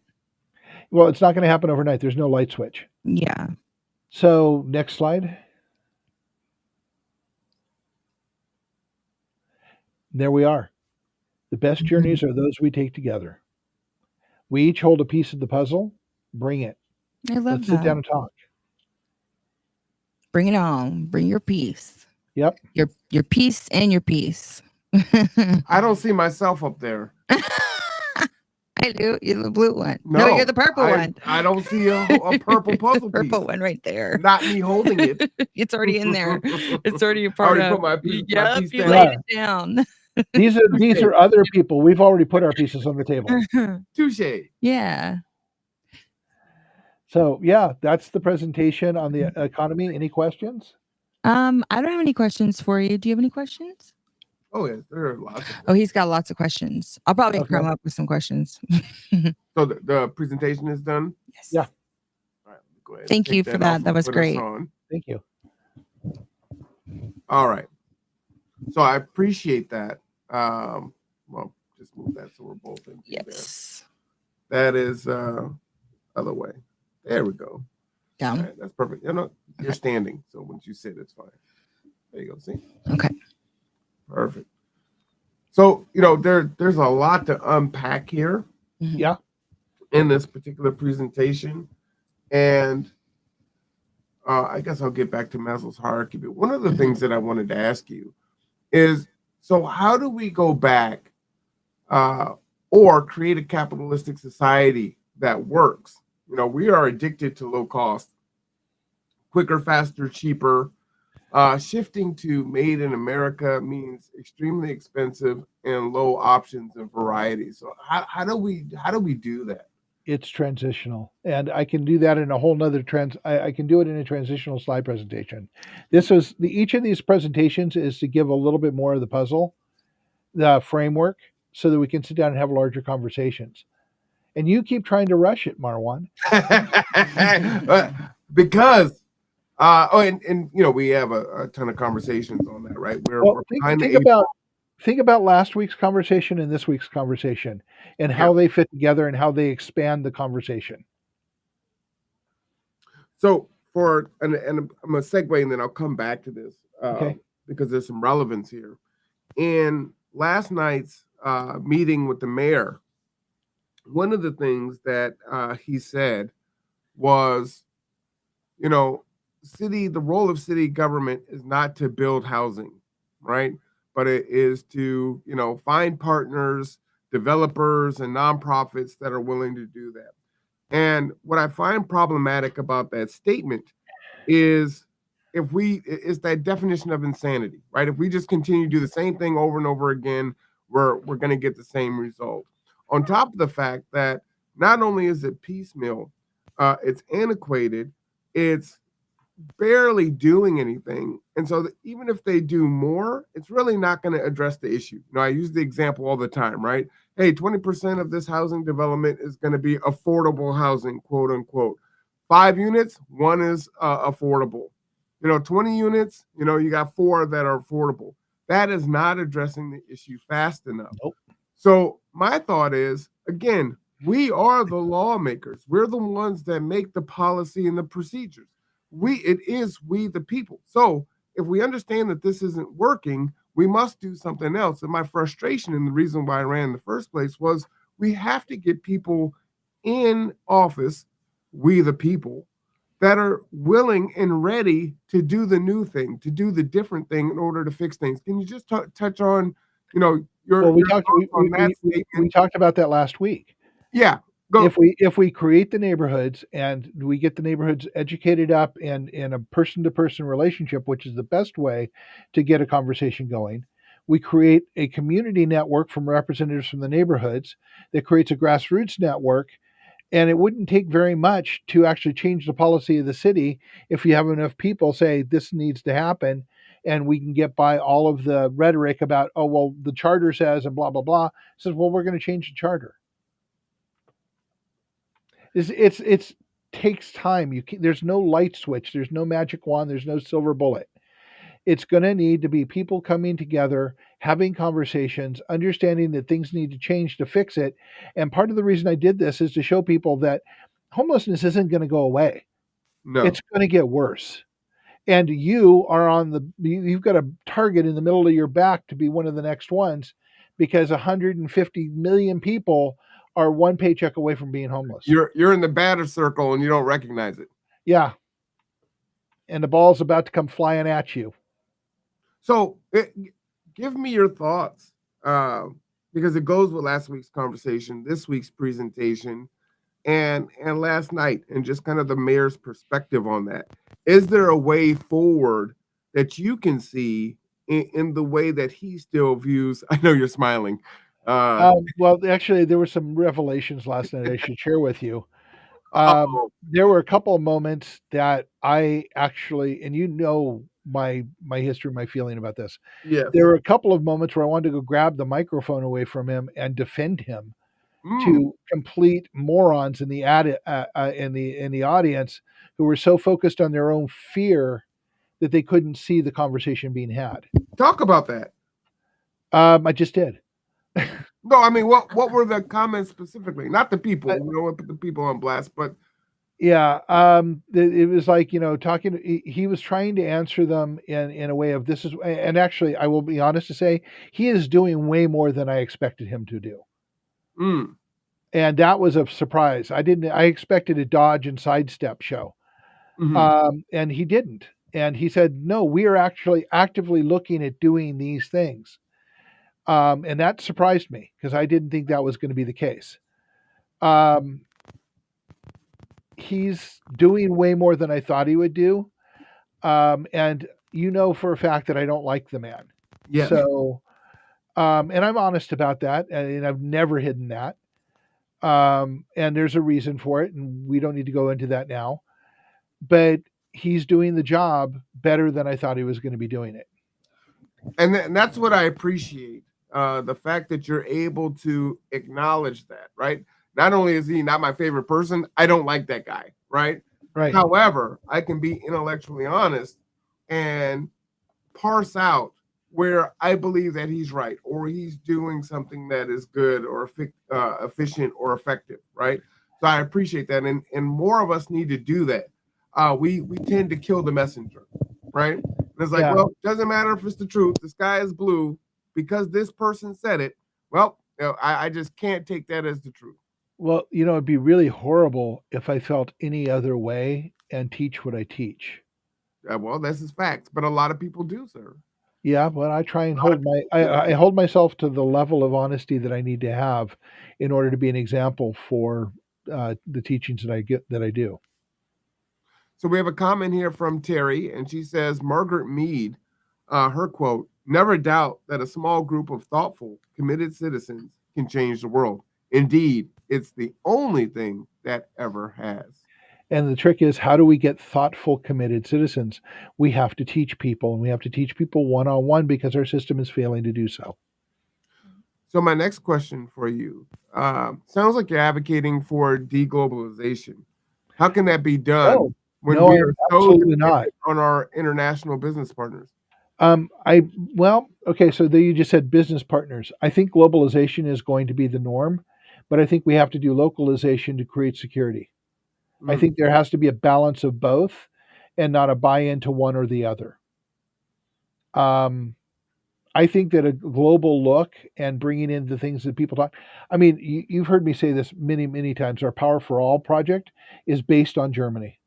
Speaker 2: Well, it's not going to happen overnight. There's no light switch.
Speaker 3: Yeah.
Speaker 2: So next slide. There we are. The best journeys are those we take together. We each hold a piece of the puzzle. Bring it.
Speaker 3: I love
Speaker 2: Let's
Speaker 3: that.
Speaker 2: sit down and talk.
Speaker 3: Bring it on. Bring your piece.
Speaker 2: Yep.
Speaker 3: Your piece and your piece.
Speaker 1: I don't see myself up there.
Speaker 3: I do. You're the blue one.
Speaker 1: No,
Speaker 3: you're the purple one.
Speaker 1: I don't see a purple puzzle
Speaker 3: The purple
Speaker 1: piece.
Speaker 3: one right there.
Speaker 1: Not me holding it.
Speaker 3: It's already in there. It's already a part
Speaker 1: already
Speaker 3: of.
Speaker 1: put my piece
Speaker 3: You
Speaker 1: down.
Speaker 3: laid it down.
Speaker 2: These are other people. We've already put our pieces on the table.
Speaker 1: Touche.
Speaker 3: Yeah.
Speaker 2: So yeah, that's the presentation on the economy. Any questions?
Speaker 3: I don't have any questions for you. Do you have any questions?
Speaker 1: Oh yes, there are lots.
Speaker 3: Oh, he's got lots of questions. I'll probably come up with some questions.
Speaker 1: So the presentation is done?
Speaker 3: Yes.
Speaker 2: Yeah.
Speaker 1: All right, go ahead.
Speaker 3: Thank
Speaker 1: Take
Speaker 3: you for that.
Speaker 1: off
Speaker 3: That
Speaker 1: and
Speaker 3: was
Speaker 1: put us
Speaker 3: great.
Speaker 1: on.
Speaker 2: Thank you.
Speaker 1: All right. So I appreciate that. Well, just move that so we're both in
Speaker 3: Yes.
Speaker 1: there. That is other way. There we go.
Speaker 3: Down.
Speaker 1: All right, that's perfect. You're standing, so once you sit, it's fine. There you go. See?
Speaker 3: Okay.
Speaker 1: Perfect. So there's a lot to unpack here.
Speaker 2: Yeah.
Speaker 1: In this particular presentation, and I guess I'll get back to Maslow's hierarchy. But one of the things that I wanted to ask you is, so how do we go back or create a capitalistic society that works? We are addicted to low cost, quicker, faster, cheaper. Shifting to made in America means extremely expensive and low options and variety. So how do we do that?
Speaker 2: It's transitional, and I can do that in a whole nother I can do it in a transitional slide presentation. Each of these presentations is to give a little bit more of the puzzle, the framework, so that we can sit down and have larger conversations. And you keep trying to rush it, Marwan.
Speaker 1: Because we have a ton of conversations on that, right?
Speaker 2: Think about last week's conversation and this week's conversation and how they fit together and how they expand the conversation.
Speaker 1: So and I'm going to segue and then I'll come back to this because there's some relevance here. In last night's meeting with the mayor, one of the things that he said was, the role of city government is not to build housing, right? But it is to, find partners, developers, and nonprofits that are willing to do that. And what I find problematic about that statement is it's that definition of insanity, right? If we just continue to do the same thing over and over again, we're going to get the same result. On top of the fact that not only is it piecemeal, it's antiquated, it's barely doing anything. And so even if they do more, it's really not going to address the issue. You know, I use the example all the time, right? Hey, 20% of this housing development is going to be affordable housing, quote unquote. 5 units, one is affordable. You know, 20 units, you know, you got 4 that are affordable. That is not addressing the issue fast enough.
Speaker 2: Nope.
Speaker 1: So my thought is, again, we are the lawmakers. We're the ones that make the policy and the procedures. It is we the people. So if we understand that this isn't working, we must do something else. And my frustration and the reason why I ran in the first place was we have to get people in office, we the people, that are willing and ready to do the new thing, to do the different thing in order to fix things. Can you just touch on, you know,
Speaker 2: Well, we
Speaker 1: your
Speaker 2: talked
Speaker 1: thoughts on that
Speaker 2: we
Speaker 1: statement?
Speaker 2: talked about that last week.
Speaker 1: Yeah, go.
Speaker 2: If we create the neighborhoods and we get the neighborhoods educated up and in a person to person relationship, which is the best way to get a conversation going, we create a community network from representatives from the neighborhoods that creates a grassroots network. And it wouldn't take very much to actually change the policy of the city if you have enough people say this needs to happen, and we can get by all of the rhetoric about, oh well, the charter says and blah blah blah. It says, well, we're going to change the charter. It's takes time. There's no light switch. There's no magic wand. There's no silver bullet. It's going to need to be people coming together, having conversations, understanding that things need to change to fix it. And part of the reason I did this is to show people that homelessness isn't going to go away.
Speaker 1: No.
Speaker 2: It's going to get worse. And you are you've got a target in the middle of your back to be one of the next ones, because 150 million people are one paycheck away from being homeless.
Speaker 1: You're in the batter circle and you don't recognize it.
Speaker 2: Yeah. And the ball's about to come flying at you.
Speaker 1: So give me your thoughts, because it goes with last week's conversation, this week's presentation, and last night, and just kind of the mayor's perspective on that. Is there a way forward that you can see in the way that he still views? I know you're smiling.
Speaker 2: Well, actually, there were some revelations last night I should share with you. There were a couple of moments that I actually, and you know my history, my feeling about this.
Speaker 1: Yes.
Speaker 2: There were a couple of moments where I wanted to go grab the microphone away from him and defend him to complete morons in the in the audience who were so focused on their own fear that they couldn't see the conversation being had.
Speaker 1: Talk about that.
Speaker 2: I just did.
Speaker 1: No, I mean, what were the comments specifically? Not the people. We don't want to put the people on blast, but
Speaker 2: yeah, it was like, you know, talking. He was trying to answer them in a way of this is, and actually, I will be honest to say, he is doing way more than I expected him to do. And that was a surprise. I expected a dodge and sidestep show, and he didn't. And he said, "No, we are actually actively looking at doing these things." And that surprised me because I didn't think that was going to be the case. He's doing way more than I thought he would do. And you know for a fact that I don't like the man.
Speaker 1: yeah.
Speaker 2: So, and I'm honest about that, and I've never hidden that. And there's a reason for it, and we don't need to go into that now. But he's doing the job better than I thought he was going to be doing it.
Speaker 1: And that's what I appreciate. The fact that you're able to acknowledge that, right? Not only is he not my favorite person, I don't like that guy, right?
Speaker 2: Right.
Speaker 1: However, I can be intellectually honest and parse out where I believe that he's right or he's doing something that is good or efficient or effective, right? So I appreciate that, and more of us need to do that. We tend to kill the messenger, right? And it's like, well, doesn't matter if it's the truth. The sky is blue because this person said it. Well, you know, I just can't take that as the truth.
Speaker 2: Well, you know, it'd be really horrible if I felt any other way and teach what I teach.
Speaker 1: Well, this is facts, but a lot of people do, sir.
Speaker 2: Yeah, but I try and I hold myself to the level of honesty that I need to have in order to be an example for the teachings that I do.
Speaker 1: So we have a comment here from Terry, and she says, Margaret Mead, her quote, "Never doubt that a small group of thoughtful, committed citizens can change the world. Indeed, it's the only thing that ever has."
Speaker 2: And the trick is, how do we get thoughtful, committed citizens? We have to teach people, and we have to teach people one-on-one because our system is failing to do so.
Speaker 1: So my next question for you, sounds like you're advocating for deglobalization. How can that be done
Speaker 2: No,
Speaker 1: when
Speaker 2: no,
Speaker 1: we
Speaker 2: I'm
Speaker 1: are so
Speaker 2: absolutely not.
Speaker 1: dependent on our international business partners?
Speaker 2: Okay, so there you just said business partners. I think globalization is going to be the norm, but I think we have to do localization to create security. I
Speaker 1: Mm.
Speaker 2: think there has to be a balance of both and not a buy-in to one or the other. I think that a global look and bringing in the things that people talk. I mean, you've heard me say this many, many times. Our Power for All project is based on Germany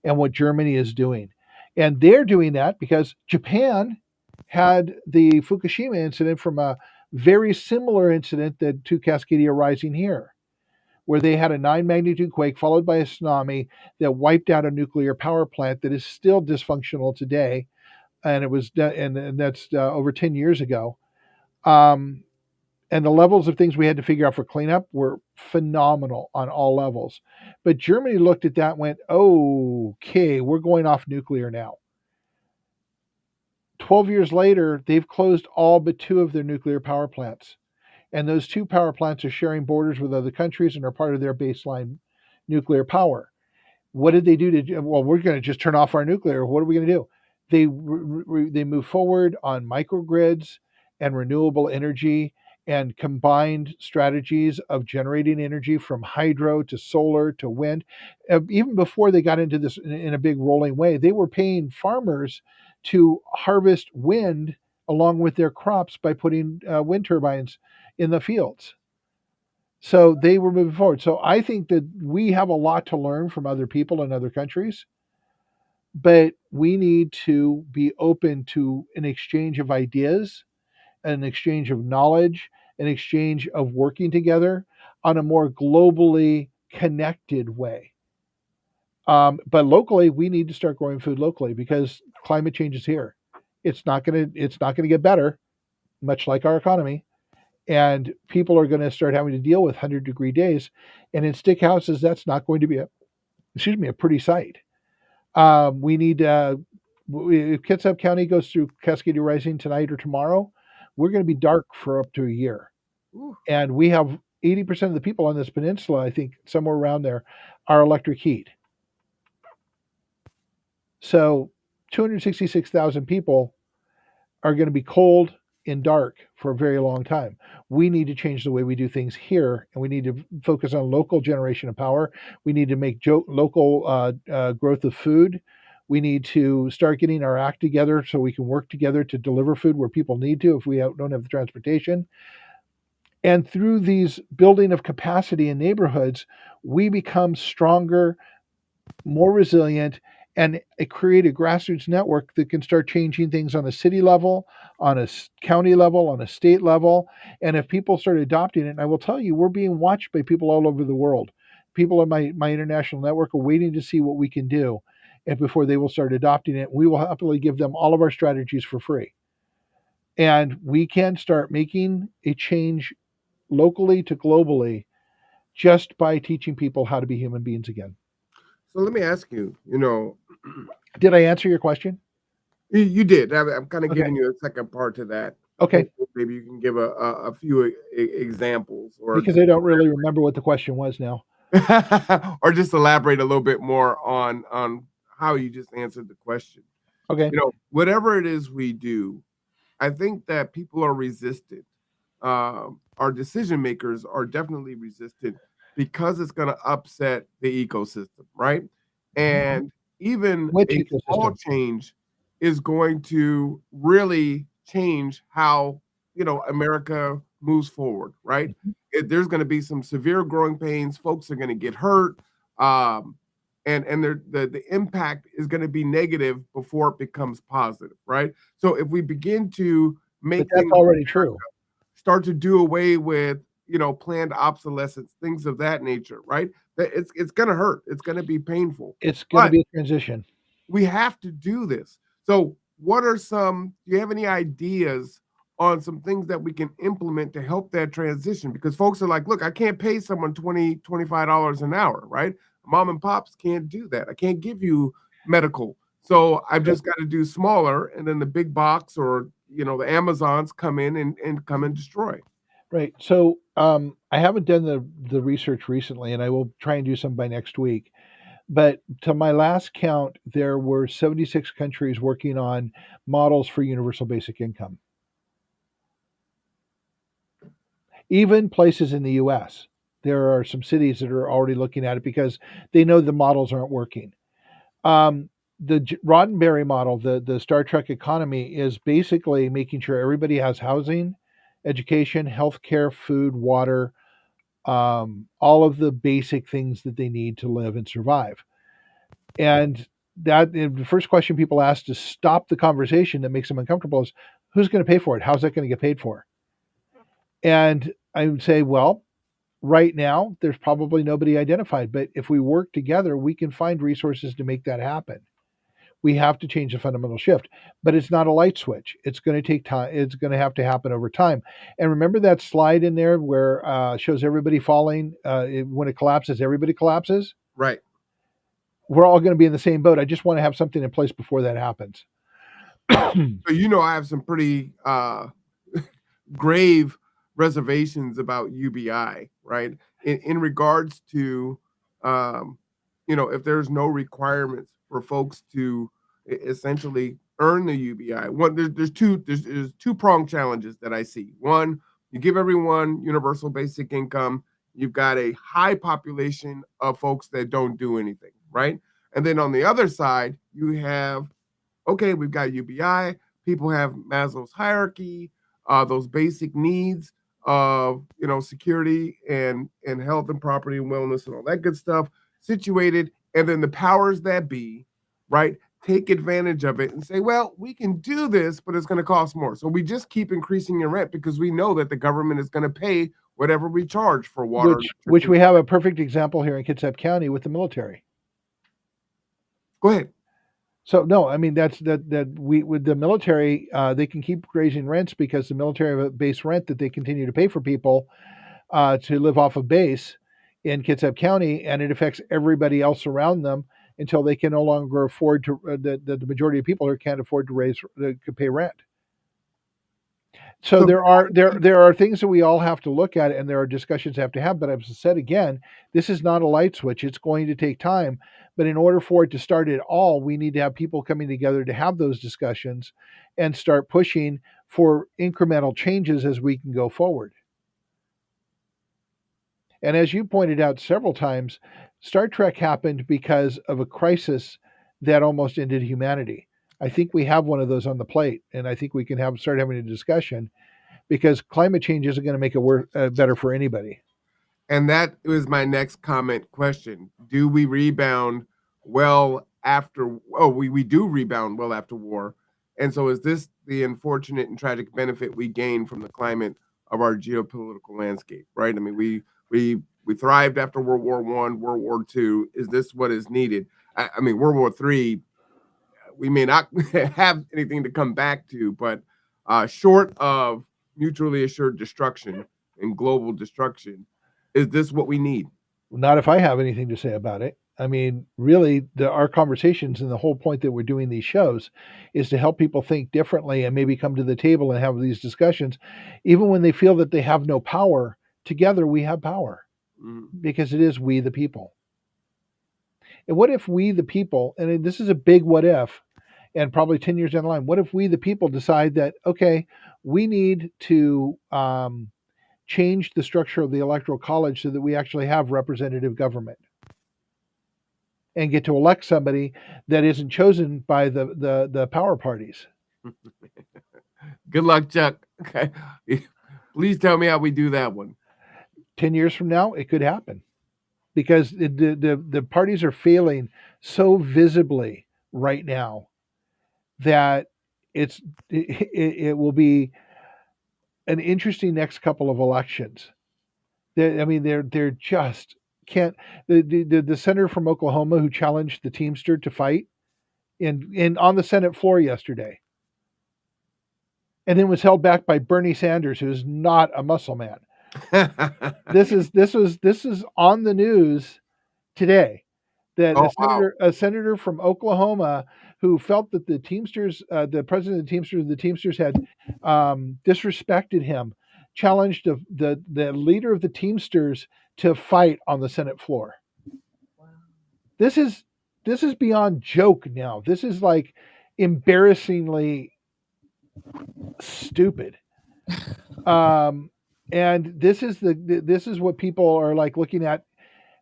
Speaker 2: and what Germany is doing. And they're doing that because Japan had the Fukushima incident from a very similar incident that to Cascadia Rising here, where they had a 9 magnitude quake followed by a tsunami that wiped out a nuclear power plant that is still dysfunctional today. And it was, and that's over 10 years ago. And the levels of things we had to figure out for cleanup were phenomenal on all levels. But Germany looked at that and went, okay, we're going off nuclear now. 12 years later, they've closed all but 2 of their nuclear power plants. And those 2 power plants are sharing borders with other countries and are part of their baseline nuclear power. What did they do well, we're going to just turn off our nuclear. What are we going to do? They move forward on microgrids and renewable energy and combined strategies of generating energy from hydro to solar to wind. Even before they got into this in a big rolling way, they were paying farmers to harvest wind along with their crops by putting wind turbines in the fields. So they were moving forward. So I think that we have a lot to learn from other people in other countries, but we need to be open to an exchange of ideas, an exchange of knowledge, an exchange of working together on a more globally connected way. But locally, we need to start growing food locally because climate change is here. It's not gonna get better, much like our economy. And people are going to start having to deal with 100-degree days. And in stick houses, that's not going to be a pretty sight. We need if Kitsap County goes through Cascadia Rising tonight or tomorrow, we're going to be dark for up to a year.
Speaker 1: Ooh.
Speaker 2: And we have 80% of the people on this peninsula, I think somewhere around there, are electric heat. So 266,000 people are going to be cold and dark for a very long time. We need to change the way we do things here, and we need to focus on local generation of power. We need to make local growth of food. We need to start getting our act together so we can work together to deliver food where people need to if we don't have the transportation. And through these building of capacity in neighborhoods, we become stronger, more resilient, and create a grassroots network that can start changing things on a city level, on a county level, on a state level. And if people start adopting it, and I will tell you, we're being watched by people all over the world. People in my international network are waiting to see what we can do, and before they will start adopting it, we will happily give them all of our strategies for free. And we can start making a change locally to globally just by teaching people how to be human beings again.
Speaker 1: So let me ask you,
Speaker 2: Did I answer your question?
Speaker 1: You did. I'm kind of
Speaker 2: Okay.
Speaker 1: giving you a second part to that.
Speaker 2: Okay,
Speaker 1: Maybe you can give a few examples or
Speaker 2: because I don't really remember what the question was now.
Speaker 1: or just elaborate a little bit more on how you just answered the question.
Speaker 2: Okay.
Speaker 1: Whatever it is we do, I think that people are resistant. Our decision makers are definitely resistant because it's going to upset the ecosystem, right? And even
Speaker 2: Which
Speaker 1: a small
Speaker 2: ecosystem?
Speaker 1: change is going to really change how America moves forward, right? There's going to be some severe growing pains. Folks are going to get hurt, and the impact is going to be negative before it becomes positive, right? So if we begin to make
Speaker 2: But that's
Speaker 1: things
Speaker 2: already true.
Speaker 1: start to do away with planned obsolescence, things of that nature, right? That it's going to hurt. It's going to be painful.
Speaker 2: It's going to
Speaker 1: But
Speaker 2: be a transition.
Speaker 1: we have to do this. So what are do you have any ideas on some things that we can implement to help that transition? Because folks are like, look, I can't pay someone $20, $25 an hour, right? Mom and pops can't do that. I can't give you medical. So I've just got to do smaller, and then the big box or the Amazons come in and come and destroy.
Speaker 2: Right. So I haven't done the research recently, and I will try and do some by next week. But to my last count, there were 76 countries working on models for universal basic income. Even places in the US, there are some cities that are already looking at it because they know the models aren't working. The Roddenberry model, the Star Trek economy, is basically making sure everybody has housing, education, healthcare, food, water, all of the basic things that they need to live and survive. And that the first question people ask to stop the conversation that makes them uncomfortable is, who's going to pay for it? How's that going to get paid for? And I would say, well, right now there's probably nobody identified, but if we work together, we can find resources to make that happen. We have to change the fundamental shift, but it's not a light switch. It's going to take time. It's going to have to happen over time. And remember that slide in there where shows everybody falling. When it collapses, everybody collapses.
Speaker 1: Right.
Speaker 2: We're all going to be in the same boat. I just want to have something in place before that happens.
Speaker 1: So I have some pretty grave reservations about UBI, right? In regards to, if there's no requirements for folks to essentially earn the UBI. There's two-pronged challenges that I see. One, you give everyone universal basic income, you've got a high population of folks that don't do anything, right? And then on the other side, you have, okay, we've got UBI, people have Maslow's hierarchy, those basic needs of, security and health and property and wellness and all that good stuff situated. And then the powers that be, right, take advantage of it and say, well, we can do this, but it's going to cost more. So we just keep increasing your rent because we know that the government is going to pay whatever we charge for water.
Speaker 2: Which we have a perfect example here in Kitsap County with the military.
Speaker 1: Go ahead.
Speaker 2: So no, I mean that we with the military, they can keep raising rents because the military have a base rent that they continue to pay for people to live off of base in Kitsap County, and it affects everybody else around them until they can no longer afford to. The majority of people here can't afford to pay rent. So there are things that we all have to look at, and there are discussions have to have. But as I said again, this is not a light switch. It's going to take time. But in order for it to start at all, we need to have people coming together to have those discussions and start pushing for incremental changes as we can go forward. And as you pointed out several times, Star Trek happened because of a crisis that almost ended humanity. I think we have one of those on the plate, and I think we can start having a discussion because climate change isn't going to make it better for anybody.
Speaker 1: And that was my next comment question. Do we rebound well after? Oh, we do rebound well after war. And so is this the unfortunate and tragic benefit we gain from the climate of our geopolitical landscape, right? I mean, we thrived after World War I, World War II. Is this what is needed? I mean, World War III, we may not have anything to come back to, but short of mutually assured destruction and global destruction, is this what we need?
Speaker 2: Not if I have anything to say about it. I mean, really, our conversations and the whole point that we're doing these shows is to help people think differently and maybe come to the table and have these discussions, even when they feel that they have no power. Together, we have power because it is we, the people. And what if we, the people, and this is a big what if, and probably 10 years down the line, what if we, the people, decide that, okay, we need to change the structure of the Electoral College so that we actually have representative government and get to elect somebody that isn't chosen by the power parties?
Speaker 1: Good luck, Chuck. Okay. Please tell me how we do that one.
Speaker 2: 10 years from now, it could happen because the parties are failing so visibly right now that it will be an interesting next couple of elections. They're just can't. The senator from Oklahoma who challenged the Teamster to fight in on the Senate floor yesterday, and then was held back by Bernie Sanders, who is not a muscle man. This is on the news today. that
Speaker 1: Oh, wow.
Speaker 2: a senator from Oklahoma who felt that the Teamsters, the president of the Teamsters had disrespected him, challenged the leader of the Teamsters to fight on the Senate floor. This is beyond joke now. This is like embarrassingly stupid. And this is what people are like looking at.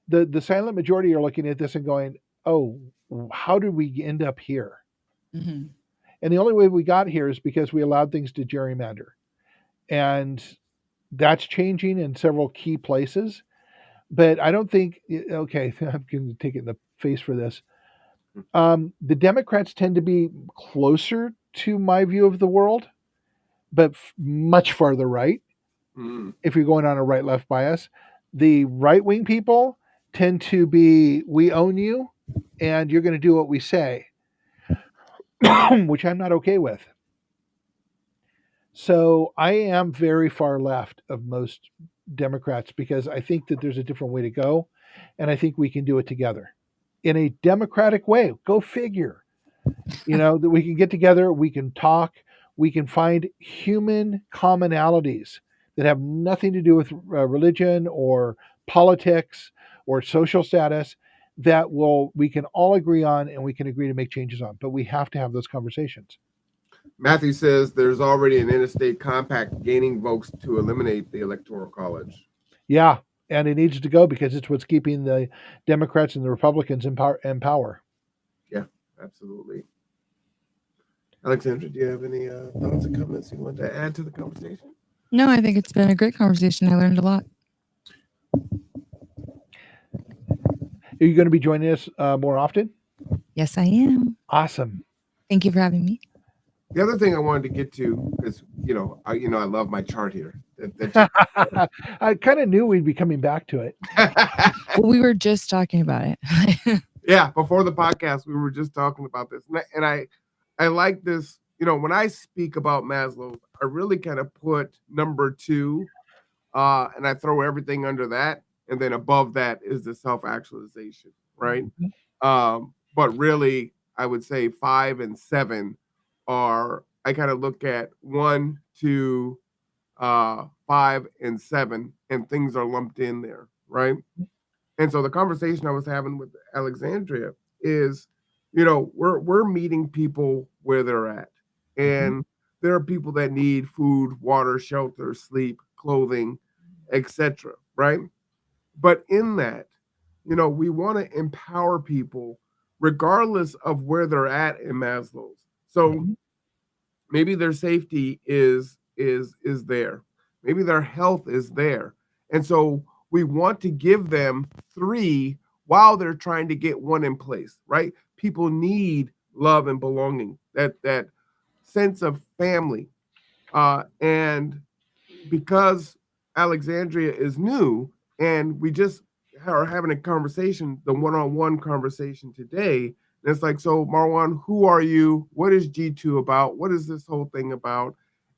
Speaker 2: The silent majority are looking at this and going, "Oh, how did we end up here?"
Speaker 3: Mm-hmm.
Speaker 2: And the only way we got here is because we allowed things to gerrymander, and that's changing in several key places. But I don't think. Okay, I'm going to take it in the face for this. The Democrats tend to be closer to my view of the world, but much farther right. If you're going on a right-left bias, the right-wing people tend to be, we own you, and you're going to do what we say, which I'm not okay with. So I am very far left of most Democrats because I think that there's a different way to go, and I think we can do it together in a democratic way. Go figure. That we can get together, we can talk, we can find human commonalities that have nothing to do with religion or politics or social status that we can all agree on and we can agree to make changes on. But we have to have those conversations.
Speaker 1: Matthew says there's already an interstate compact gaining votes to eliminate the Electoral College.
Speaker 2: Yeah, and it needs to go because it's what's keeping the Democrats and the Republicans in power.
Speaker 1: Yeah, absolutely. Alexandra, do you have any thoughts or comments you want to add to the conversation?
Speaker 3: No, I think it's been a great conversation. I learned a lot.
Speaker 2: Are you going to be joining us more often?
Speaker 3: Yes, I am.
Speaker 2: Awesome.
Speaker 3: Thank you for having me.
Speaker 1: The other thing I wanted to get to is, I love my chart here.
Speaker 2: I kind of knew we'd be coming back to it.
Speaker 3: Well, we were just talking about it.
Speaker 1: Yeah, before the podcast, we were just talking about this, and I like this. When I speak about Maslow, I really kind of put number 2, and I throw everything under that, and then above that is the self-actualization, right? Mm-hmm. But really, I would say 5 and 7 are. I kind of look at 1, 2, 5, and 7, and things are lumped in there, right? And so the conversation I was having with Alexandria is, we're meeting people where they're at. And there are people that need food, water, shelter, sleep, clothing, etc. Right? But in that, we want to empower people regardless of where they're at in Maslow's. So maybe their safety is there. Maybe their health is there. And so we want to give them 3 while they're trying to get 1 in place, right? People need love and belonging, that sense of family. And because Alexandria is new and we just are having a conversation, the one-on-one conversation today, and it's like, so Marwan, who are you? What is G2 about? What is this whole thing about?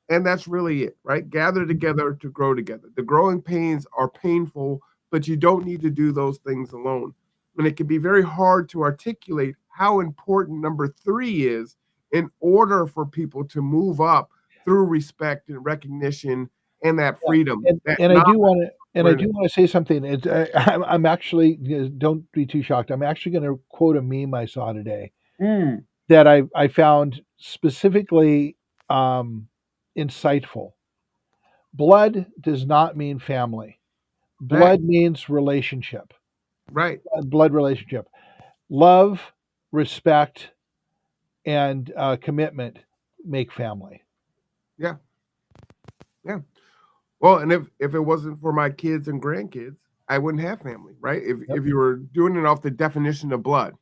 Speaker 1: And that's really it, right? Gather together to grow together. The growing pains are painful, but you don't need to do those things alone. And it can be very hard to articulate how important number 3 is in order for people to move up through respect and recognition and that freedom.
Speaker 2: And I do want to say something. I'm actually, don't be too shocked. I'm actually going to quote a meme I saw today that I found specifically insightful. Blood does not mean family. Blood means relationship.
Speaker 1: Right.
Speaker 2: Blood relationship. Love, respect, and commitment make family.
Speaker 1: Yeah. Yeah. Well, and if it wasn't for my kids and grandkids, I wouldn't have family, right? If you were doing it off the definition of blood.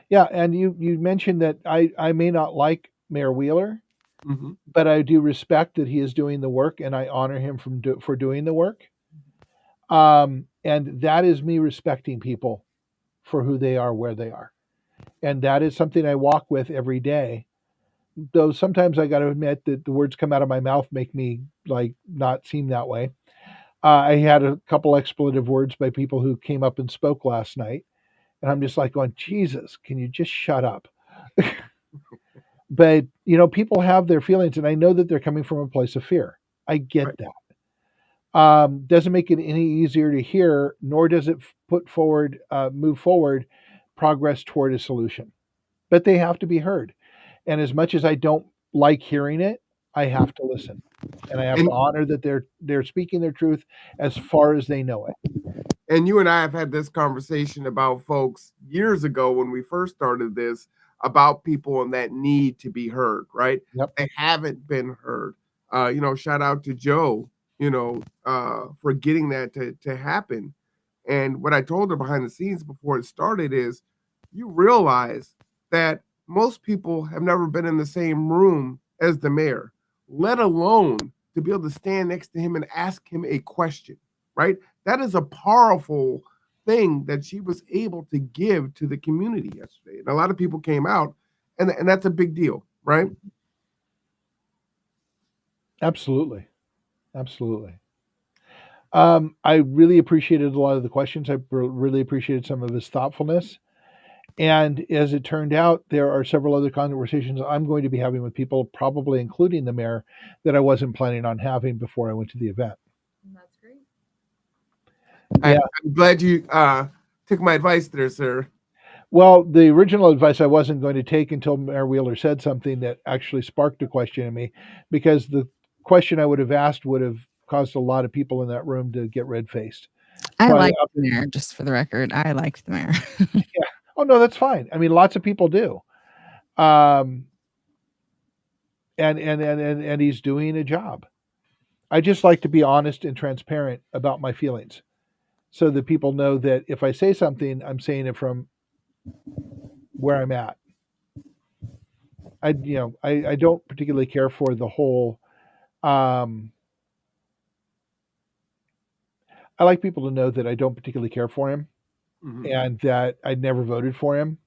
Speaker 2: Yeah, and you mentioned that I may not like Mayor Wheeler, but I do respect that he is doing the work, and I honor him for doing the work. And that is me respecting people for who they are, where they are. And that is something I walk with every day. Though sometimes I got to admit that the words come out of my mouth make me like not seem that way. I had a couple expletive words by people who came up and spoke last night. And I'm just like going, Jesus, can you just shut up? But, you know, people have their feelings, and I know that they're coming from a place of fear. I get
Speaker 1: Right.
Speaker 2: that. Doesn't make it any easier to hear, nor does it move forward progress toward a solution. But they have to be heard. And as much as I don't like hearing it, I have to listen. And I have to
Speaker 1: And
Speaker 2: honor that they're speaking their truth as far as they know it.
Speaker 1: and you and I have had this conversation about folks years ago when we first started this about people and that need to be heard, right?
Speaker 2: Yep.
Speaker 1: They haven't been heard. Shout out to Joe, for getting that to happen. And what I told her behind the scenes before it started is you realize that most people have never been in the same room as the mayor, let alone to be able to stand next to him and ask him a question, right? That is a powerful thing that she was able to give to the community yesterday. And a lot of people came out, and that's a big deal, right?
Speaker 2: Absolutely. Absolutely. I really appreciated a lot of the questions. I really appreciated some of his thoughtfulness. And as it turned out, there are several other conversations I'm going to be having with people, probably including the mayor, that I wasn't planning on having before I went to the event.
Speaker 3: That's great.
Speaker 2: Yeah.
Speaker 1: I'm glad you took my advice there, sir.
Speaker 2: Well, the original advice I wasn't going to take until Mayor Wheeler said something that actually sparked a question in me, because the question I would have asked would have caused a lot of people in that room to get red-faced.
Speaker 3: I
Speaker 2: So
Speaker 3: like the mayor, just for the record. I liked the mayor.
Speaker 2: Oh, no, that's fine. I mean, lots of people do. And he's doing a job. I just like to be honest and transparent about my feelings, so that people know that if I say something, I'm saying it from where I'm at. I don't particularly care for the whole. I like people to know that I don't particularly care for him, and that I never voted for him,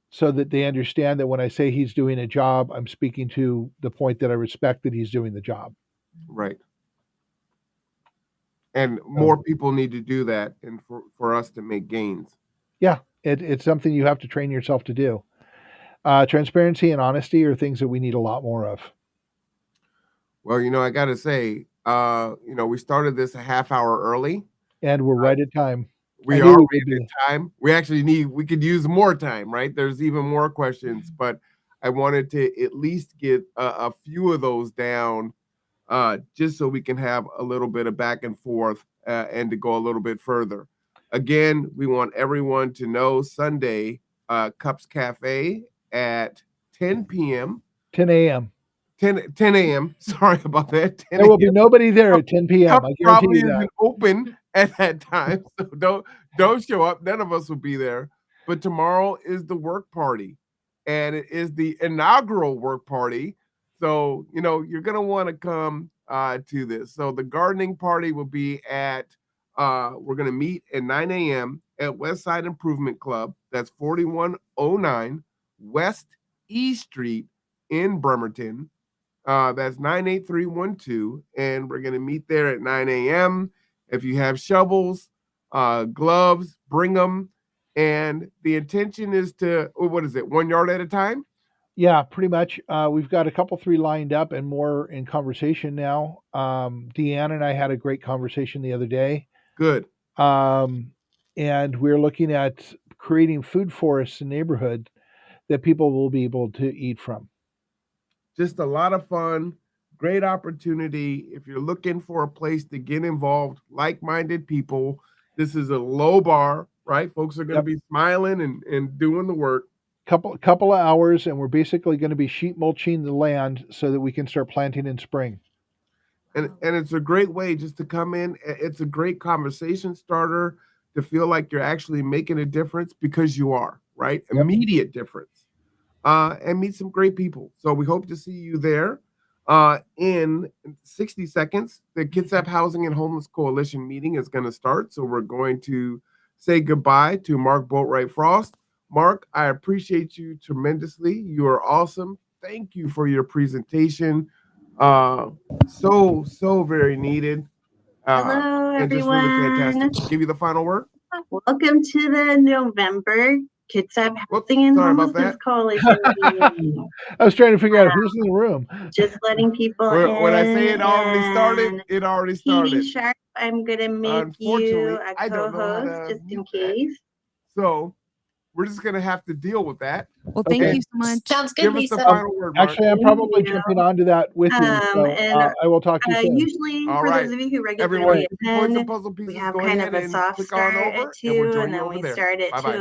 Speaker 2: so that they understand that when I say he's doing a job, I'm speaking to the point that I respect that he's doing the job.
Speaker 1: Right. And more people need to do that, and for us to make gains.
Speaker 2: Yeah, it's something you have to train yourself to do. Transparency and honesty are things that we need a lot more of.
Speaker 1: Well, I got to say, we started this a half hour early.
Speaker 2: And we're right at time.
Speaker 1: We are right at time. We could use more time, right? There's even more questions, but I wanted to at least get a few of those down, just so we can have a little bit of back and forth, and to go a little bit further. Again, we want everyone to know Sunday, Cups Cafe at 10 p.m.
Speaker 2: 10 a.m.
Speaker 1: 10 a.m. Sorry about that.
Speaker 2: There will be nobody there at 10 p.m.
Speaker 1: Cup
Speaker 2: I guarantee
Speaker 1: probably
Speaker 2: you that.
Speaker 1: isn't open at that time, so don't show up. None of us will be there. But tomorrow is the work party, and it is the inaugural work party. So you're gonna want to come to this. So the gardening party will be at. We're gonna meet at 9 a.m. at Westside Improvement Club. That's 4109 West E Street in Bremerton. That's 98312, and we're going to meet there at 9 a.m. If you have shovels, gloves, bring them. And the intention is to, what is it, 1 yard at a time?
Speaker 2: Yeah, pretty much. We've got a couple, 3 lined up and more in conversation now. Deanne and I had a great conversation the other day.
Speaker 1: Good.
Speaker 2: And we're looking at creating food forests in the neighborhood that people will be able to eat from.
Speaker 1: Just a lot of fun, great opportunity. If you're looking for a place to get involved, like-minded people, this is a low bar, right? Folks are going to be smiling and doing the work.
Speaker 2: Couple of hours, and we're basically going to be sheet mulching the land so that we can start planting in spring.
Speaker 1: And it's a great way just to come in. It's a great conversation starter to feel like you're actually making a difference, because you are, right? Yep. Immediate difference. And meet some great people. So we hope to see you there. In 60 seconds, the Kitsap Housing and Homeless Coalition meeting is going to start. So we're going to say goodbye to Mark Boatwright Frost. Mark, I appreciate you tremendously. You are awesome. Thank you for your presentation. So very needed.
Speaker 4: Hello,
Speaker 1: and
Speaker 4: everyone.
Speaker 1: Just really fantastic. Give you the final word.
Speaker 4: Welcome to the November Kitsap
Speaker 1: Whoops,
Speaker 4: Housing and
Speaker 1: sorry about
Speaker 4: Homelessness
Speaker 1: that.
Speaker 4: Coalition meeting.
Speaker 2: I was trying to figure out who's in the room.
Speaker 4: Just letting people
Speaker 1: When I say
Speaker 4: in.
Speaker 1: it already started,
Speaker 4: and
Speaker 1: it already
Speaker 4: TV
Speaker 1: started.
Speaker 4: Shark, I'm gonna make
Speaker 1: Unfortunately,
Speaker 4: you a
Speaker 1: I don't know how
Speaker 4: co-host
Speaker 1: to
Speaker 4: just in
Speaker 1: mute that.
Speaker 4: case.
Speaker 1: So we're just gonna have to deal with that.
Speaker 3: Well, thank
Speaker 2: Okay.
Speaker 3: you so much.
Speaker 5: Sounds good,
Speaker 1: Give us the
Speaker 5: Lisa.
Speaker 1: final word, Mark.
Speaker 2: Actually, I'm
Speaker 4: Thank
Speaker 2: probably
Speaker 4: you.
Speaker 2: jumping onto that with you. So
Speaker 4: And
Speaker 2: I will talk to you soon.
Speaker 4: usually
Speaker 1: All
Speaker 4: for
Speaker 1: right.
Speaker 4: those of you who
Speaker 1: Everyone,
Speaker 4: regularly
Speaker 1: points and
Speaker 4: attend,
Speaker 1: puzzle
Speaker 4: we
Speaker 1: pieces.
Speaker 4: have
Speaker 1: Go
Speaker 4: kind
Speaker 1: ahead
Speaker 4: of a
Speaker 1: and
Speaker 4: soft
Speaker 1: click on
Speaker 4: start
Speaker 1: over,
Speaker 4: at
Speaker 1: and we'll
Speaker 4: 2,
Speaker 1: join
Speaker 4: and
Speaker 1: you
Speaker 4: then
Speaker 1: over
Speaker 4: we
Speaker 1: there.
Speaker 4: start at
Speaker 1: Bye-bye.
Speaker 4: 2